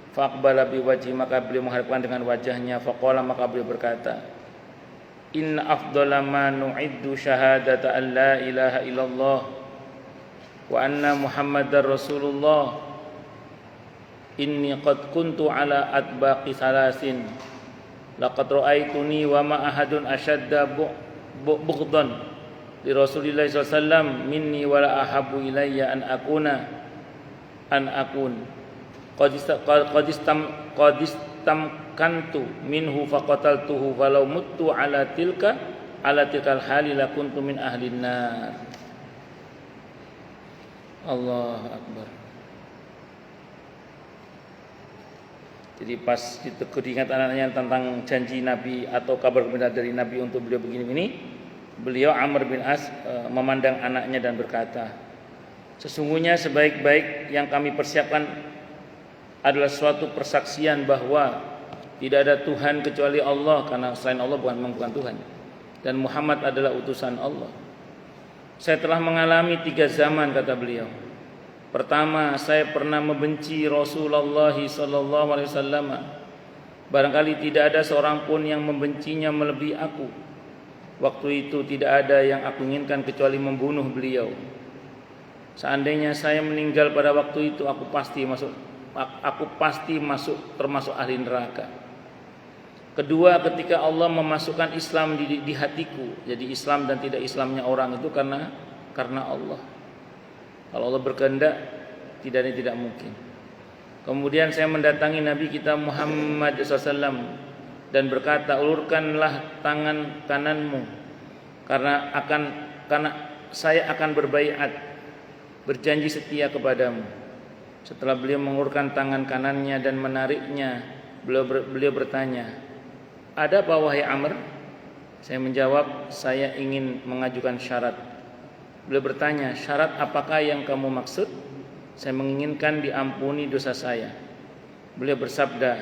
Faqbala biwajhi, maka beliau menghadapkan dengan wajahnya. Faqala, maka beliau berkata, inna afdhala ma nu'iddu syahadata an la ilaha illallah wa anna Muhammadar Rasulullah. Inni qad kuntu ala atbaqi salasin, laqad ra'aituni wa ma ahadun ashadda bughdan li Rasulillah sallallahu alaihi wasallam minni wa la ahabbu ilayya an akun qad istamkantu minhu faqataltuhu walau muttu ala tilkal hali la kuntu min ahlin nar. Allah Akbar. Jadi pas diingat anaknya tentang janji Nabi atau kabar gembira dari Nabi untuk beliau begini-begini, beliau Amr bin As memandang anaknya dan berkata, sesungguhnya sebaik-baik yang kami persiapkan adalah suatu persaksian bahwa tidak ada Tuhan kecuali Allah, karena selain Allah bukan Tuhan, dan Muhammad adalah utusan Allah. Saya telah mengalami 3 zaman, kata beliau. Pertama, saya pernah membenci Rasulullah SAW. Barangkali tidak ada seorang pun yang membencinya melebihi aku. Waktu itu tidak ada yang aku inginkan kecuali membunuh beliau. Seandainya saya meninggal pada waktu itu, aku pasti masuk termasuk ahli neraka. Kedua, ketika Allah memasukkan Islam di hatiku, jadi Islam dan tidak Islamnya orang itu karena Allah. Kalau Allah berkehendak, tidak mungkin. Kemudian saya mendatangi Nabi kita Muhammad SAW dan berkata, ulurkanlah tangan kananmu, karena saya akan berbaiat, berjanji setia kepadamu. Setelah beliau mengulurkan tangan kanannya dan menariknya, beliau bertanya, ada apa wahai Amr? Saya menjawab, saya ingin mengajukan syarat. Beliau bertanya, syarat apakah yang kamu maksud? Saya menginginkan diampuni dosa saya. Beliau bersabda,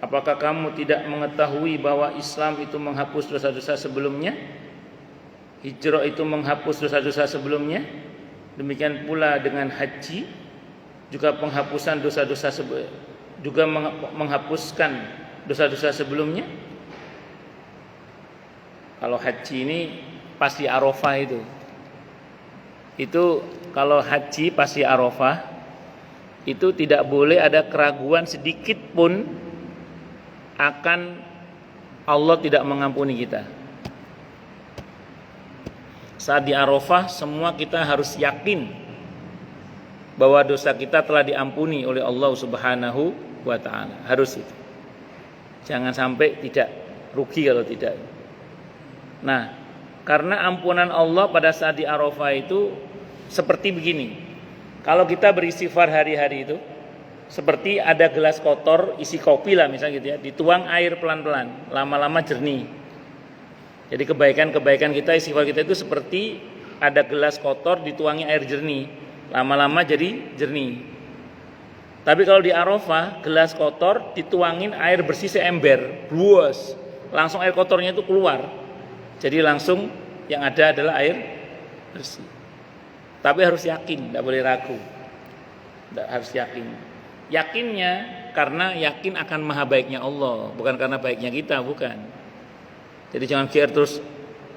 apakah kamu tidak mengetahui bahwa Islam itu menghapus dosa-dosa sebelumnya? Hijrah itu menghapus dosa-dosa sebelumnya? Demikian pula dengan haji, juga menghapuskan dosa-dosa sebelumnya. Kalau haji ini pasti Arafah itu kalau haji pasti Arafah itu tidak boleh ada keraguan sedikit pun akan Allah tidak mengampuni kita. Saat di Arafah semua kita harus yakin bahwa dosa kita telah diampuni oleh Allah Subhanahu wa taala. Harus itu. Jangan sampai tidak rugi kalau tidak. Nah, karena ampunan Allah pada saat di Arafah itu seperti begini. Kalau kita beristighfar hari-hari itu seperti ada gelas kotor isi kopi lah misalnya gitu ya, dituang air pelan-pelan, lama-lama jernih. Jadi kebaikan-kebaikan kita, istighfar kita itu seperti ada gelas kotor dituangi air jernih, lama-lama jadi jernih. Tapi kalau di Arafah, gelas kotor dituangin air bersih seember, buas, langsung air kotornya itu keluar. Jadi langsung yang ada adalah air bersih. Tapi harus yakin, tidak boleh ragu. Harus yakin. Yakinnya karena yakin akan maha baiknya Allah, bukan karena baiknya kita, bukan. Jadi jangan kira terus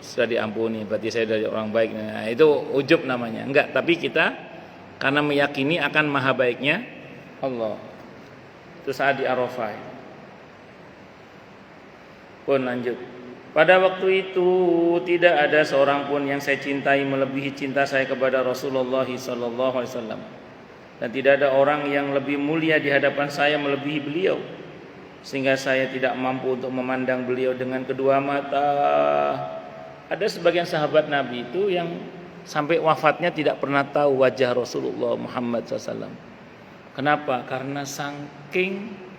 sudah diampuni, berarti saya dari orang baik. Nah, itu ujub namanya. Enggak, tapi kita karena meyakini akan maha baiknya Allah. Itu saat di Arafah. Pun lanjut. Pada waktu itu tidak ada seorang pun yang saya cintai melebihi cinta saya kepada Rasulullah SAW, dan tidak ada orang yang lebih mulia di hadapan saya melebihi beliau, sehingga saya tidak mampu untuk memandang beliau dengan kedua mata. Ada sebagian sahabat Nabi itu yang sampai wafatnya tidak pernah tahu wajah Rasulullah Muhammad SAW. Kenapa? Karena saking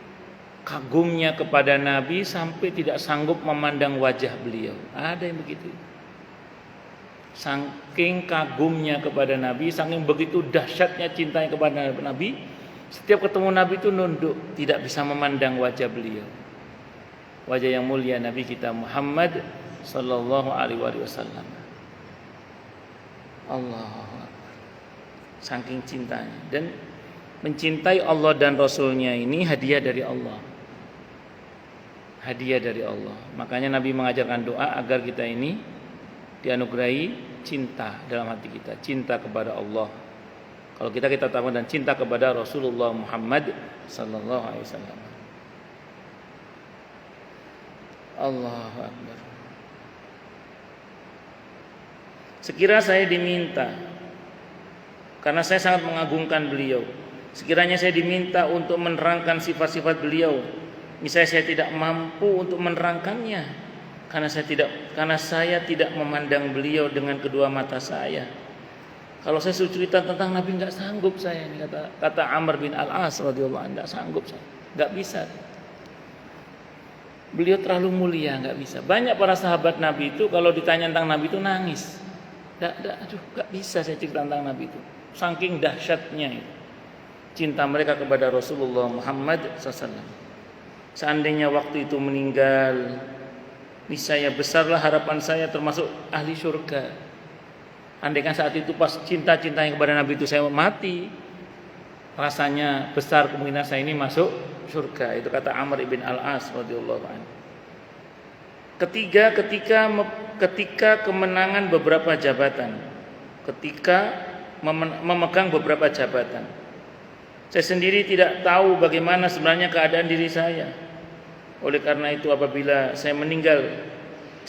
kagumnya kepada Nabi sampai tidak sanggup memandang wajah beliau. Ada yang begitu. Saking kagumnya kepada Nabi, saking begitu dahsyatnya cintanya kepada Nabi, setiap ketemu Nabi itu nunduk, tidak bisa memandang wajah beliau. Wajah yang mulia Nabi kita Muhammad sallallahu alaihi wasallam. Allah, saking cintanya. Dan mencintai Allah dan Rasulnya ini hadiah dari Allah. Hadiah dari Allah. Makanya Nabi mengajarkan doa agar kita ini dianugerahi cinta dalam hati kita, cinta kepada Allah. Kalau kita tambah dan cinta kepada Rasulullah Muhammad sallallahu alaihi wasallam. Allahu Akbar. Sekira saya diminta, karena saya sangat mengagungkan beliau, sekiranya saya diminta untuk menerangkan sifat-sifat beliau, misalnya saya tidak mampu untuk menerangkannya karena saya tidak memandang beliau dengan kedua mata saya. Kalau saya suruh cerita tentang Nabi nggak sanggup saya, ini kata Amr bin Al-As radhiyallahu anhu, nggak sanggup saya, nggak bisa. Beliau terlalu mulia, nggak bisa. Banyak para sahabat Nabi itu kalau ditanya tentang Nabi itu nangis. Nggak bisa saya cerita tentang Nabi itu. Saking dahsyatnya itu cinta mereka kepada Rasulullah Muhammad SAW. Seandainya waktu itu meninggal, niscaya besarlah harapan saya termasuk ahli surga. Andaikan saat itu pas cinta-cintanya kepada Nabi itu saya mati, rasanya besar kemungkinan saya ini masuk surga. Itu kata Amr ibn Al-As radhiyallahu anhu. Ketiga, ketika kemenangan beberapa jabatan, ketika memegang beberapa jabatan, saya sendiri tidak tahu bagaimana sebenarnya keadaan diri saya. Oleh karena itu apabila saya meninggal,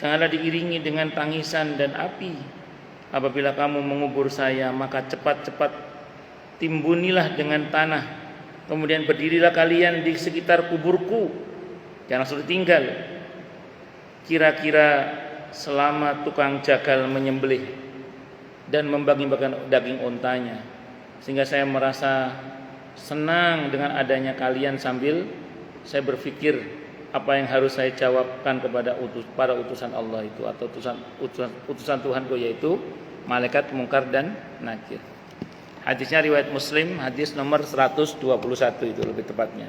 janganlah diiringi dengan tangisan dan api. Apabila kamu mengubur saya, maka cepat-cepat timbunilah dengan tanah. Kemudian berdirilah kalian di sekitar kuburku. Jangan suruh tinggal. Kira-kira selama tukang jagal menyembelih dan membagi-bagikan daging ontanya, sehingga saya merasa senang dengan adanya kalian, sambil saya berpikir apa yang harus saya jawabkan kepada para utusan Allah itu, atau utusan Tuhanku, yaitu malaikat Munkar dan Nakir. Hadisnya riwayat Muslim, hadis nomor 121 itu lebih tepatnya.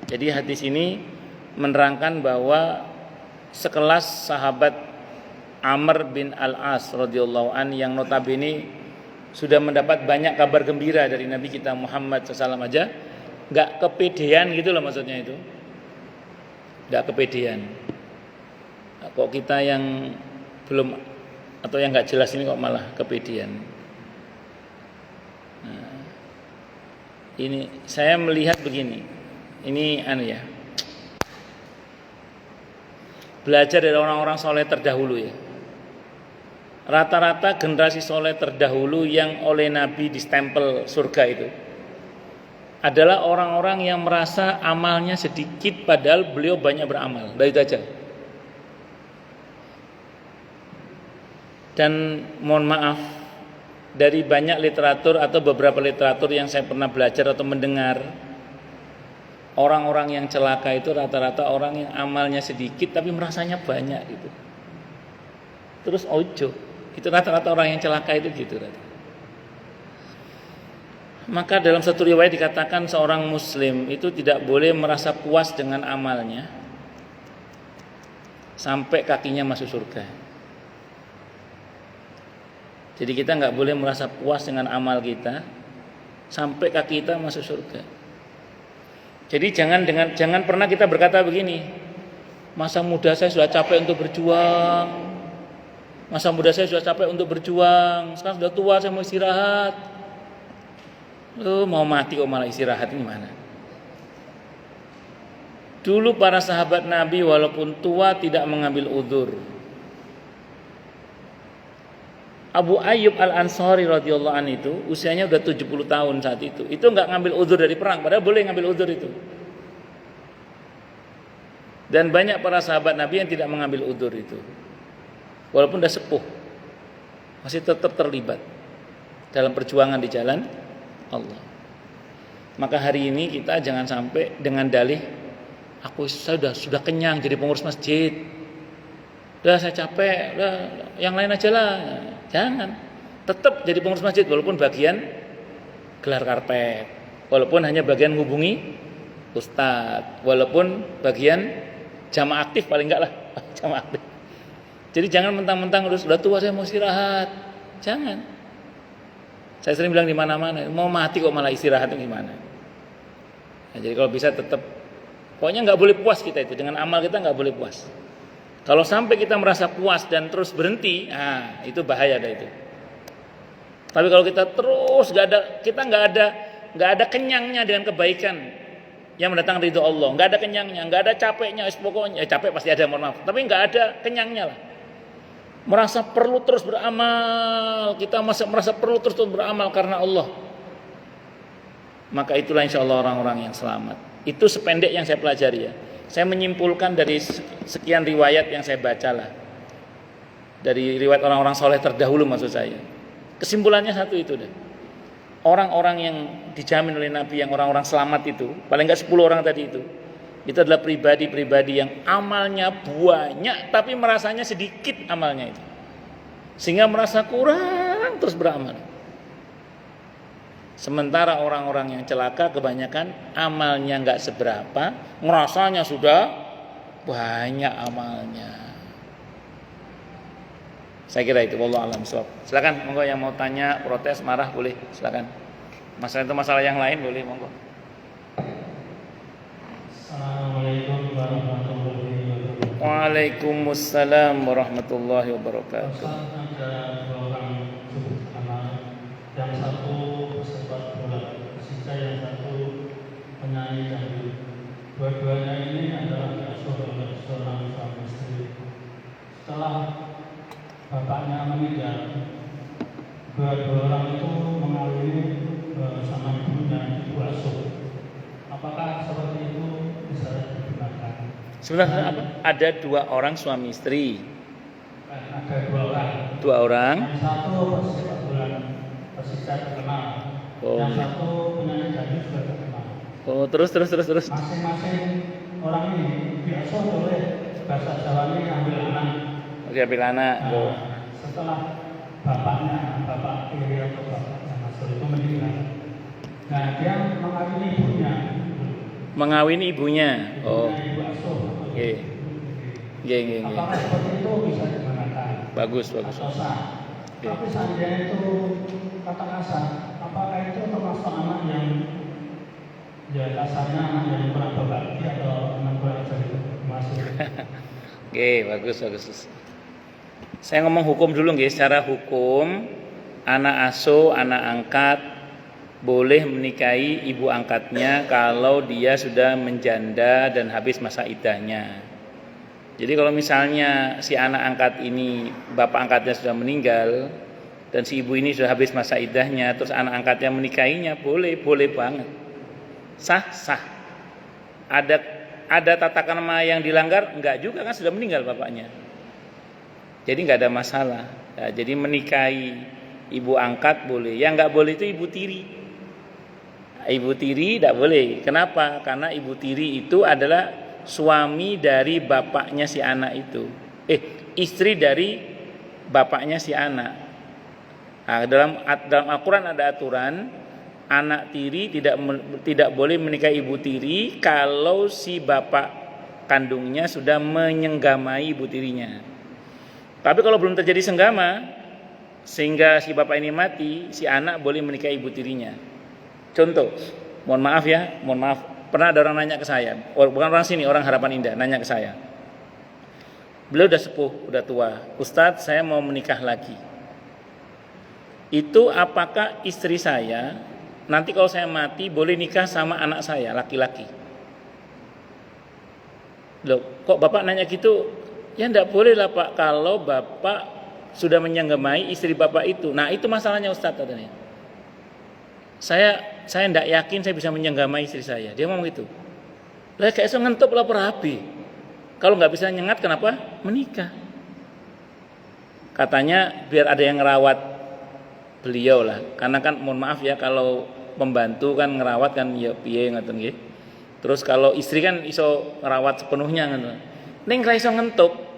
Jadi hadis ini menerangkan bahwa sekelas sahabat Amr bin Al-As radhiyallahu an yang notabene sudah mendapat banyak kabar gembira dari Nabi kita Muhammad SAW aja nggak kepedean gitu loh, maksudnya itu nggak kepedean. Nah, kok kita yang belum atau yang nggak jelas ini kok malah kepedean. Nah, ini saya melihat begini, ini ya, belajar dari orang-orang soleh terdahulu ya. Rata-rata generasi soleh terdahulu yang oleh Nabi distempel surga itu adalah orang-orang yang merasa amalnya sedikit padahal beliau banyak beramal. Itu aja. Dan mohon maaf, dari banyak literatur atau beberapa literatur yang saya pernah belajar atau mendengar, orang-orang yang celaka itu rata-rata orang yang amalnya sedikit tapi merasanya banyak gitu. Terus ojo, itu rata-rata orang yang celaka itu gitu. Maka dalam satu riwayat dikatakan seorang muslim itu tidak boleh merasa puas dengan amalnya sampai kakinya masuk surga. Jadi kita nggak boleh merasa puas dengan amal kita sampai kaki kita masuk surga. Jadi jangan pernah kita berkata begini, masa muda saya sudah capek untuk berjuang, masa muda saya sudah capek untuk berjuang, sekarang sudah tua saya mau istirahat. Lu mau mati kok malah istirahat, ini mana? Dulu para sahabat Nabi walaupun tua tidak mengambil udzur. Abu Ayyub Al-Ansari radhiyallahu anhu itu usianya udah 70 tahun saat itu. Itu enggak ngambil udzur dari perang, padahal boleh ngambil udzur itu. Dan banyak para sahabat Nabi yang tidak mengambil udzur itu. Walaupun udah sepuh, masih tetap terlibat dalam perjuangan di jalan Allah. Maka hari ini kita jangan sampai dengan dalih saya sudah kenyang jadi pengurus masjid. Udah saya capek, udah yang lain aja lah. Jangan. Tetap jadi pengurus masjid walaupun bagian gelar karpet, walaupun hanya bagian ngubungi ustadz, walaupun bagian jamaah aktif paling enggak lah, jamaah aktif. Jadi jangan mentang-mentang udah tua saya mau istirahat. Jangan. Saya sering bilang di mana-mana, mau mati kok malah istirahat itu gimana? Nah, jadi kalau bisa tetap, pokoknya nggak boleh puas kita itu, dengan amal kita nggak boleh puas. Kalau sampai kita merasa puas dan terus berhenti, nah itu bahaya dah itu. Tapi kalau kita terus kita nggak ada kenyangnya dengan kebaikan yang mendatangkan ridho Allah, nggak ada kenyangnya, nggak ada capeknya, pokoknya capek pasti ada, mohon maaf, tapi nggak ada kenyangnya lah. Merasa perlu terus beramal, kita merasa perlu terus beramal karena Allah. Maka itulah insya Allah orang-orang yang selamat. Itu sependek yang saya pelajari ya. Saya menyimpulkan dari sekian riwayat yang saya baca lah. Dari riwayat orang-orang soleh terdahulu maksud saya. Kesimpulannya satu itu deh. Orang-orang yang dijamin oleh Nabi, yang orang-orang selamat itu, paling enggak 10 orang tadi itu adalah pribadi-pribadi yang amalnya banyak tapi merasanya sedikit amalnya itu. Sehingga merasa kurang terus beramal. Sementara orang-orang yang celaka kebanyakan amalnya enggak seberapa, ngerasanya sudah banyak amalnya. Saya kira itu, wallahu a'lam bishawab. Silakan, monggo yang mau tanya, protes, marah boleh, silakan. Masalah itu masalah yang lain boleh, monggo. Assalamualaikum warahmatullahi wabarakatuh. Waalaikumsalam warahmatullahi wabarakatuh. Ustaz, ada 2 orang cukup anak, yang satu pesepak bola Persija, yang satu penyanyi dangdut. Dua-duanya ini adalah diasuh oleh seorang suami istri. Setelah bapaknya meninggal, dua orang itu mengawini sama ibunya, ibu asuh. Apakah seperti itu bisa digunakan? Sebenarnya apa? Ada 2 orang suami istri. Ada 2 orang. 2 orang. Yang satu pesepak bola Persija terkenal. Oh. Yang satu penyanyi dangdut juga terkenal. Oh, terus. Masing-masing orang ini diasuh oleh bahasa Jawa ini ambil anak. Oke, ambil anak. Oh. Setelah bapak kiri atau bapak yang asuh itu meninggal, nah dia mengawini ibunya. Mengawini ibunya. Oh. Ibu asuh. Oke. Nggih. Apakah seperti itu bisa digunakan? Bagus. Atau sah? Oke. Tapi seandainya itu kata kasar, apakah itu termasuk anak yang kasarnya anak yang kurang berbakti atau anak kurang jadi masuk? Oke, bagus. Saya ngomong hukum dulu nggih. Secara hukum, anak asuh, anak angkat boleh menikahi ibu angkatnya kalau dia sudah menjanda dan habis masa iddahnya. Jadi kalau misalnya si anak angkat ini bapak angkatnya sudah meninggal dan si ibu ini sudah habis masa iddahnya, terus anak angkatnya menikahinya, boleh banget. Sah. Ada tata krama yang dilanggar? Enggak juga, kan sudah meninggal bapaknya. Jadi enggak ada masalah. Ya, jadi menikahi ibu angkat boleh. Yang enggak boleh itu ibu tiri. Ibu tiri tidak boleh. Kenapa? Karena ibu tiri itu adalah suami dari bapaknya si anak itu. Istri dari bapaknya si anak. Nah, dalam Al-Quran ada aturan, anak tiri tidak boleh menikahi ibu tiri kalau si bapak kandungnya sudah menyenggamai ibu tirinya. Tapi kalau belum terjadi senggama sehingga si bapak ini mati, si anak boleh menikahi ibu tirinya. Contoh, mohon maaf, pernah ada orang nanya ke saya, bukan orang sini, orang Harapan Indah, nanya ke saya. Beliau udah sepuh, udah tua. Ustadz, saya mau menikah lagi. Itu apakah istri saya nanti kalau saya mati boleh nikah sama anak saya, laki-laki? Loh, kok bapak nanya gitu? Ya enggak boleh lah Pak, kalau bapak sudah menyenggamai istri bapak itu. Nah itu masalahnya Ustadz katanya. Saya enggak yakin saya bisa menyenggamai istri saya. Dia ngomong gitu. Lah kayak so ngentup lah perabi. Kalau nggak bisa nyengat kenapa menikah? Katanya biar ada yang ngerawat beliau lah. Karena kan mohon maaf ya, kalau pembantu kan ngerawat kan ya piye ngoten nggih. Terus kalau istri kan iso ngerawat sepenuhnya ngoten. Ning ra iso ngentup.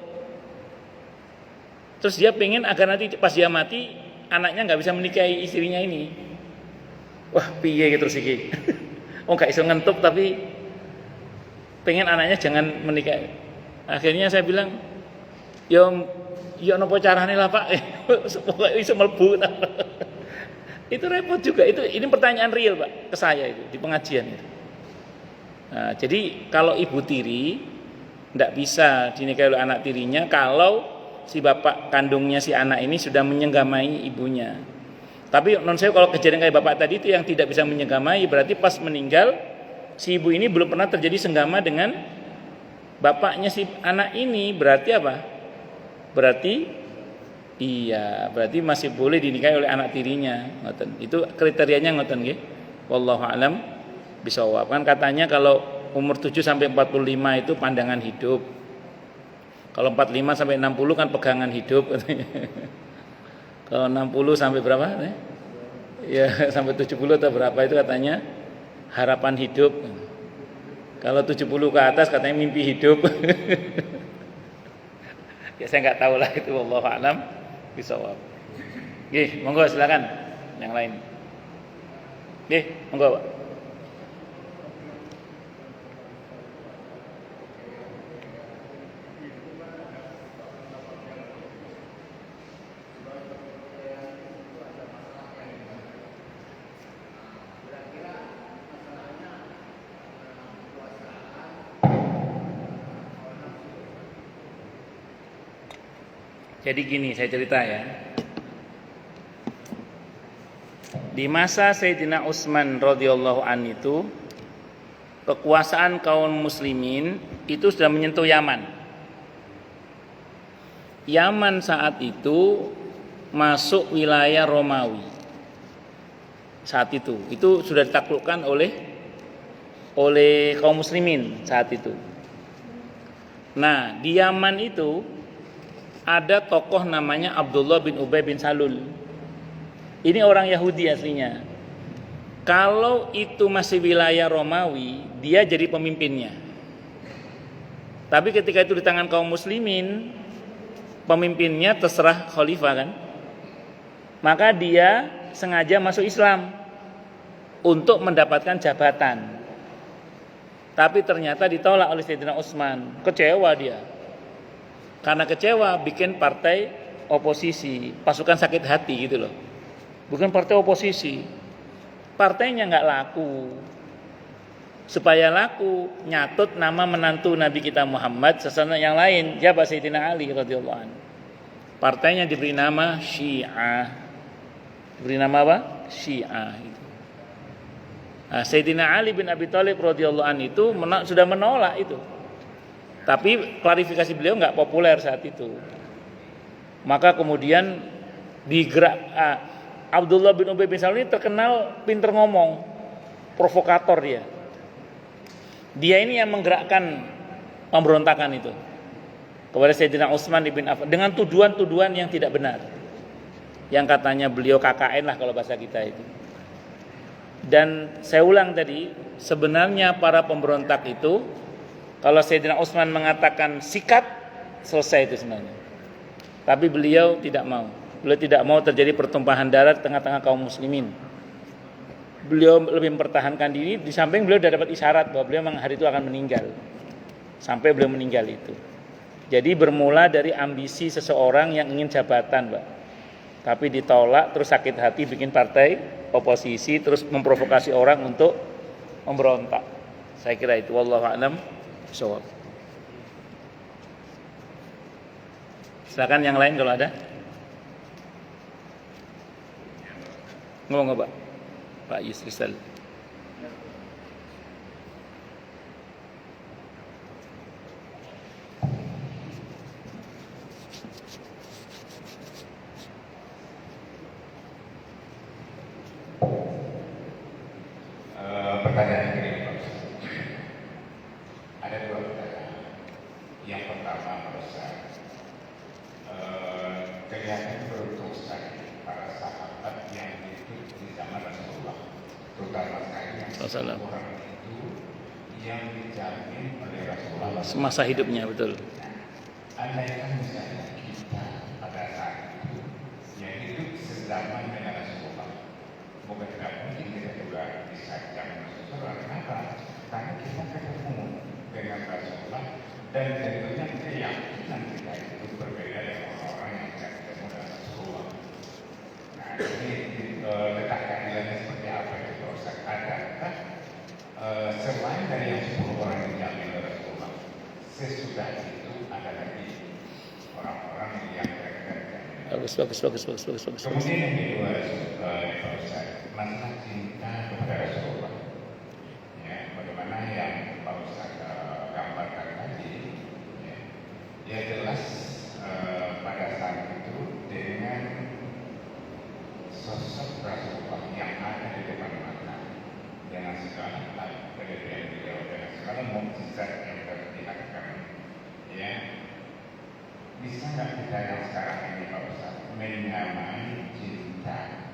Terus dia pengen agar nanti pas dia mati anaknya nggak bisa menikahi istrinya ini. Wah piye gitu sih. Oh nggak iso ngentup tapi pengen anaknya jangan menikah. Akhirnya saya bilang, yo nopo carane lah Pak, supaya iso mlebu. Itu repot juga. Ini pertanyaan real Pak ke saya itu di pengajian itu. Nah, jadi kalau ibu tiri tidak bisa dinikahi oleh anak tirinya kalau si bapak kandungnya si anak ini sudah menyenggamai ibunya. Tapi non saya kalau kejadian kayak bapak tadi itu yang tidak bisa menyenggamai, berarti pas meninggal si ibu ini belum pernah terjadi senggama dengan bapaknya si anak ini. Berarti apa? Berarti masih boleh dinikahi oleh anak tirinya. Ngoten. Itu kriterianya ngoten nggih. Wallahu a'lam bishawab. Kan katanya kalau umur 7 sampai 45 itu pandangan hidup. Kalau 45 sampai 60 kan pegangan hidup. Kalau 60 sampai berapa? Ya sampai 70 atau berapa itu katanya harapan hidup. Kalau 70 ke atas katanya mimpi hidup. Ya saya nggak tahu lah itu, wallahu a'lam bishawab. Nggih, monggo silakan yang lain. Nggih, monggo Pak. Jadi gini saya cerita ya. Di masa Sayyidina Utsman radhiyallahu an itu kekuasaan kaum muslimin itu sudah menyentuh Yaman. Yaman saat itu masuk wilayah Romawi. Saat itu sudah ditaklukkan oleh kaum muslimin saat itu. Nah, di Yaman itu ada tokoh namanya Abdullah bin Ubay bin Salul. Ini orang Yahudi aslinya. Kalau itu masih wilayah Romawi, dia jadi pemimpinnya. Tapi ketika itu di tangan kaum muslimin, pemimpinnya terserah khalifah kan. Maka dia sengaja masuk Islam untuk mendapatkan jabatan. Tapi ternyata ditolak oleh Sayyidina Utsman. Kecewa dia. Karena kecewa bikin partai oposisi, pasukan sakit hati gitu loh. Bukan partai oposisi. Partainya nggak laku. Supaya laku, nyatut nama menantu Nabi kita Muhammad sesama yang lain, siapa Sayyidina Ali radhiyallahu anhu. Partainya diberi nama Syiah. Diberi nama apa? Syiah itu. Nah, Sayyidina Ali bin Abi Thalib radhiyallahu anhu itu sudah menolak itu. Tapi klarifikasi beliau nggak populer saat itu. Maka kemudian Abdullah bin Ubay bin Salul ini terkenal pinter ngomong, provokator dia. Dia ini yang menggerakkan pemberontakan itu kepada Sayyidina Utsman bin Affan dengan tuduhan-tuduhan yang tidak benar. Yang katanya beliau KKN lah kalau bahasa kita itu. Dan saya ulang tadi, sebenarnya para pemberontak itu kalau Sayyidina Utsman mengatakan sikat, selesai itu sebenarnya. Tapi beliau tidak mau. Beliau tidak mau terjadi pertumpahan darah di tengah-tengah kaum muslimin. Beliau lebih mempertahankan diri, di samping beliau sudah dapat isyarat bahwa beliau memang hari itu akan meninggal. Sampai beliau meninggal itu. Jadi bermula dari ambisi seseorang yang ingin jabatan, Pak. Tapi ditolak, terus sakit hati bikin partai oposisi, terus memprovokasi orang untuk memberontak. Saya kira itu, wallahu a'lam bishawab. Silakan yang lain kalau ada. Ngomong Pak. Pak Yusri Sal. Pertanyaan ini Pak Ustaz. Ada dua pertanyaan. Yang pertama Pak Ustaz, kelihatan beruntung sekali para sahabat yang hidup di zaman Rasulullah, terutama sekali yang orang itu yang dijamin oleh Rasulullah Semasa hidupnya, betul. Andaikan misalnya kita pada saat itu yang hidup sezaman dengan Rasulullah, bukan tidak mungkin kita juga bisa zaman Rasulullah. Kenapa? Karena kita ketemu dengan Rasulullah dan tentunya keyakinan kita itu berbeda dengan orang yang tidak ketemu dengan Rasulullah. Nah, ini letak keadilannya seperti apa itu Pak Ustaz? Adakah selain dari yang 10 orang yang dijamin oleh Rasulullah, sesudah itu ada lagi orang-orang yang Bagus. Kemudian yang kedua, Pak Ustaz, masalah cinta kepada Rasulullah. Ya, bagaimana yang Pak Ustaz gambarkan tadi, ya jelas pada saat itu dengan sosok Rasulullah yang ada di depan mata, dengan segala kelebihan beliau, dengan segala mukjizat yang dilakukan, ya bisa nggak kita yang sekarang ini Pak Ustaz menyamai cinta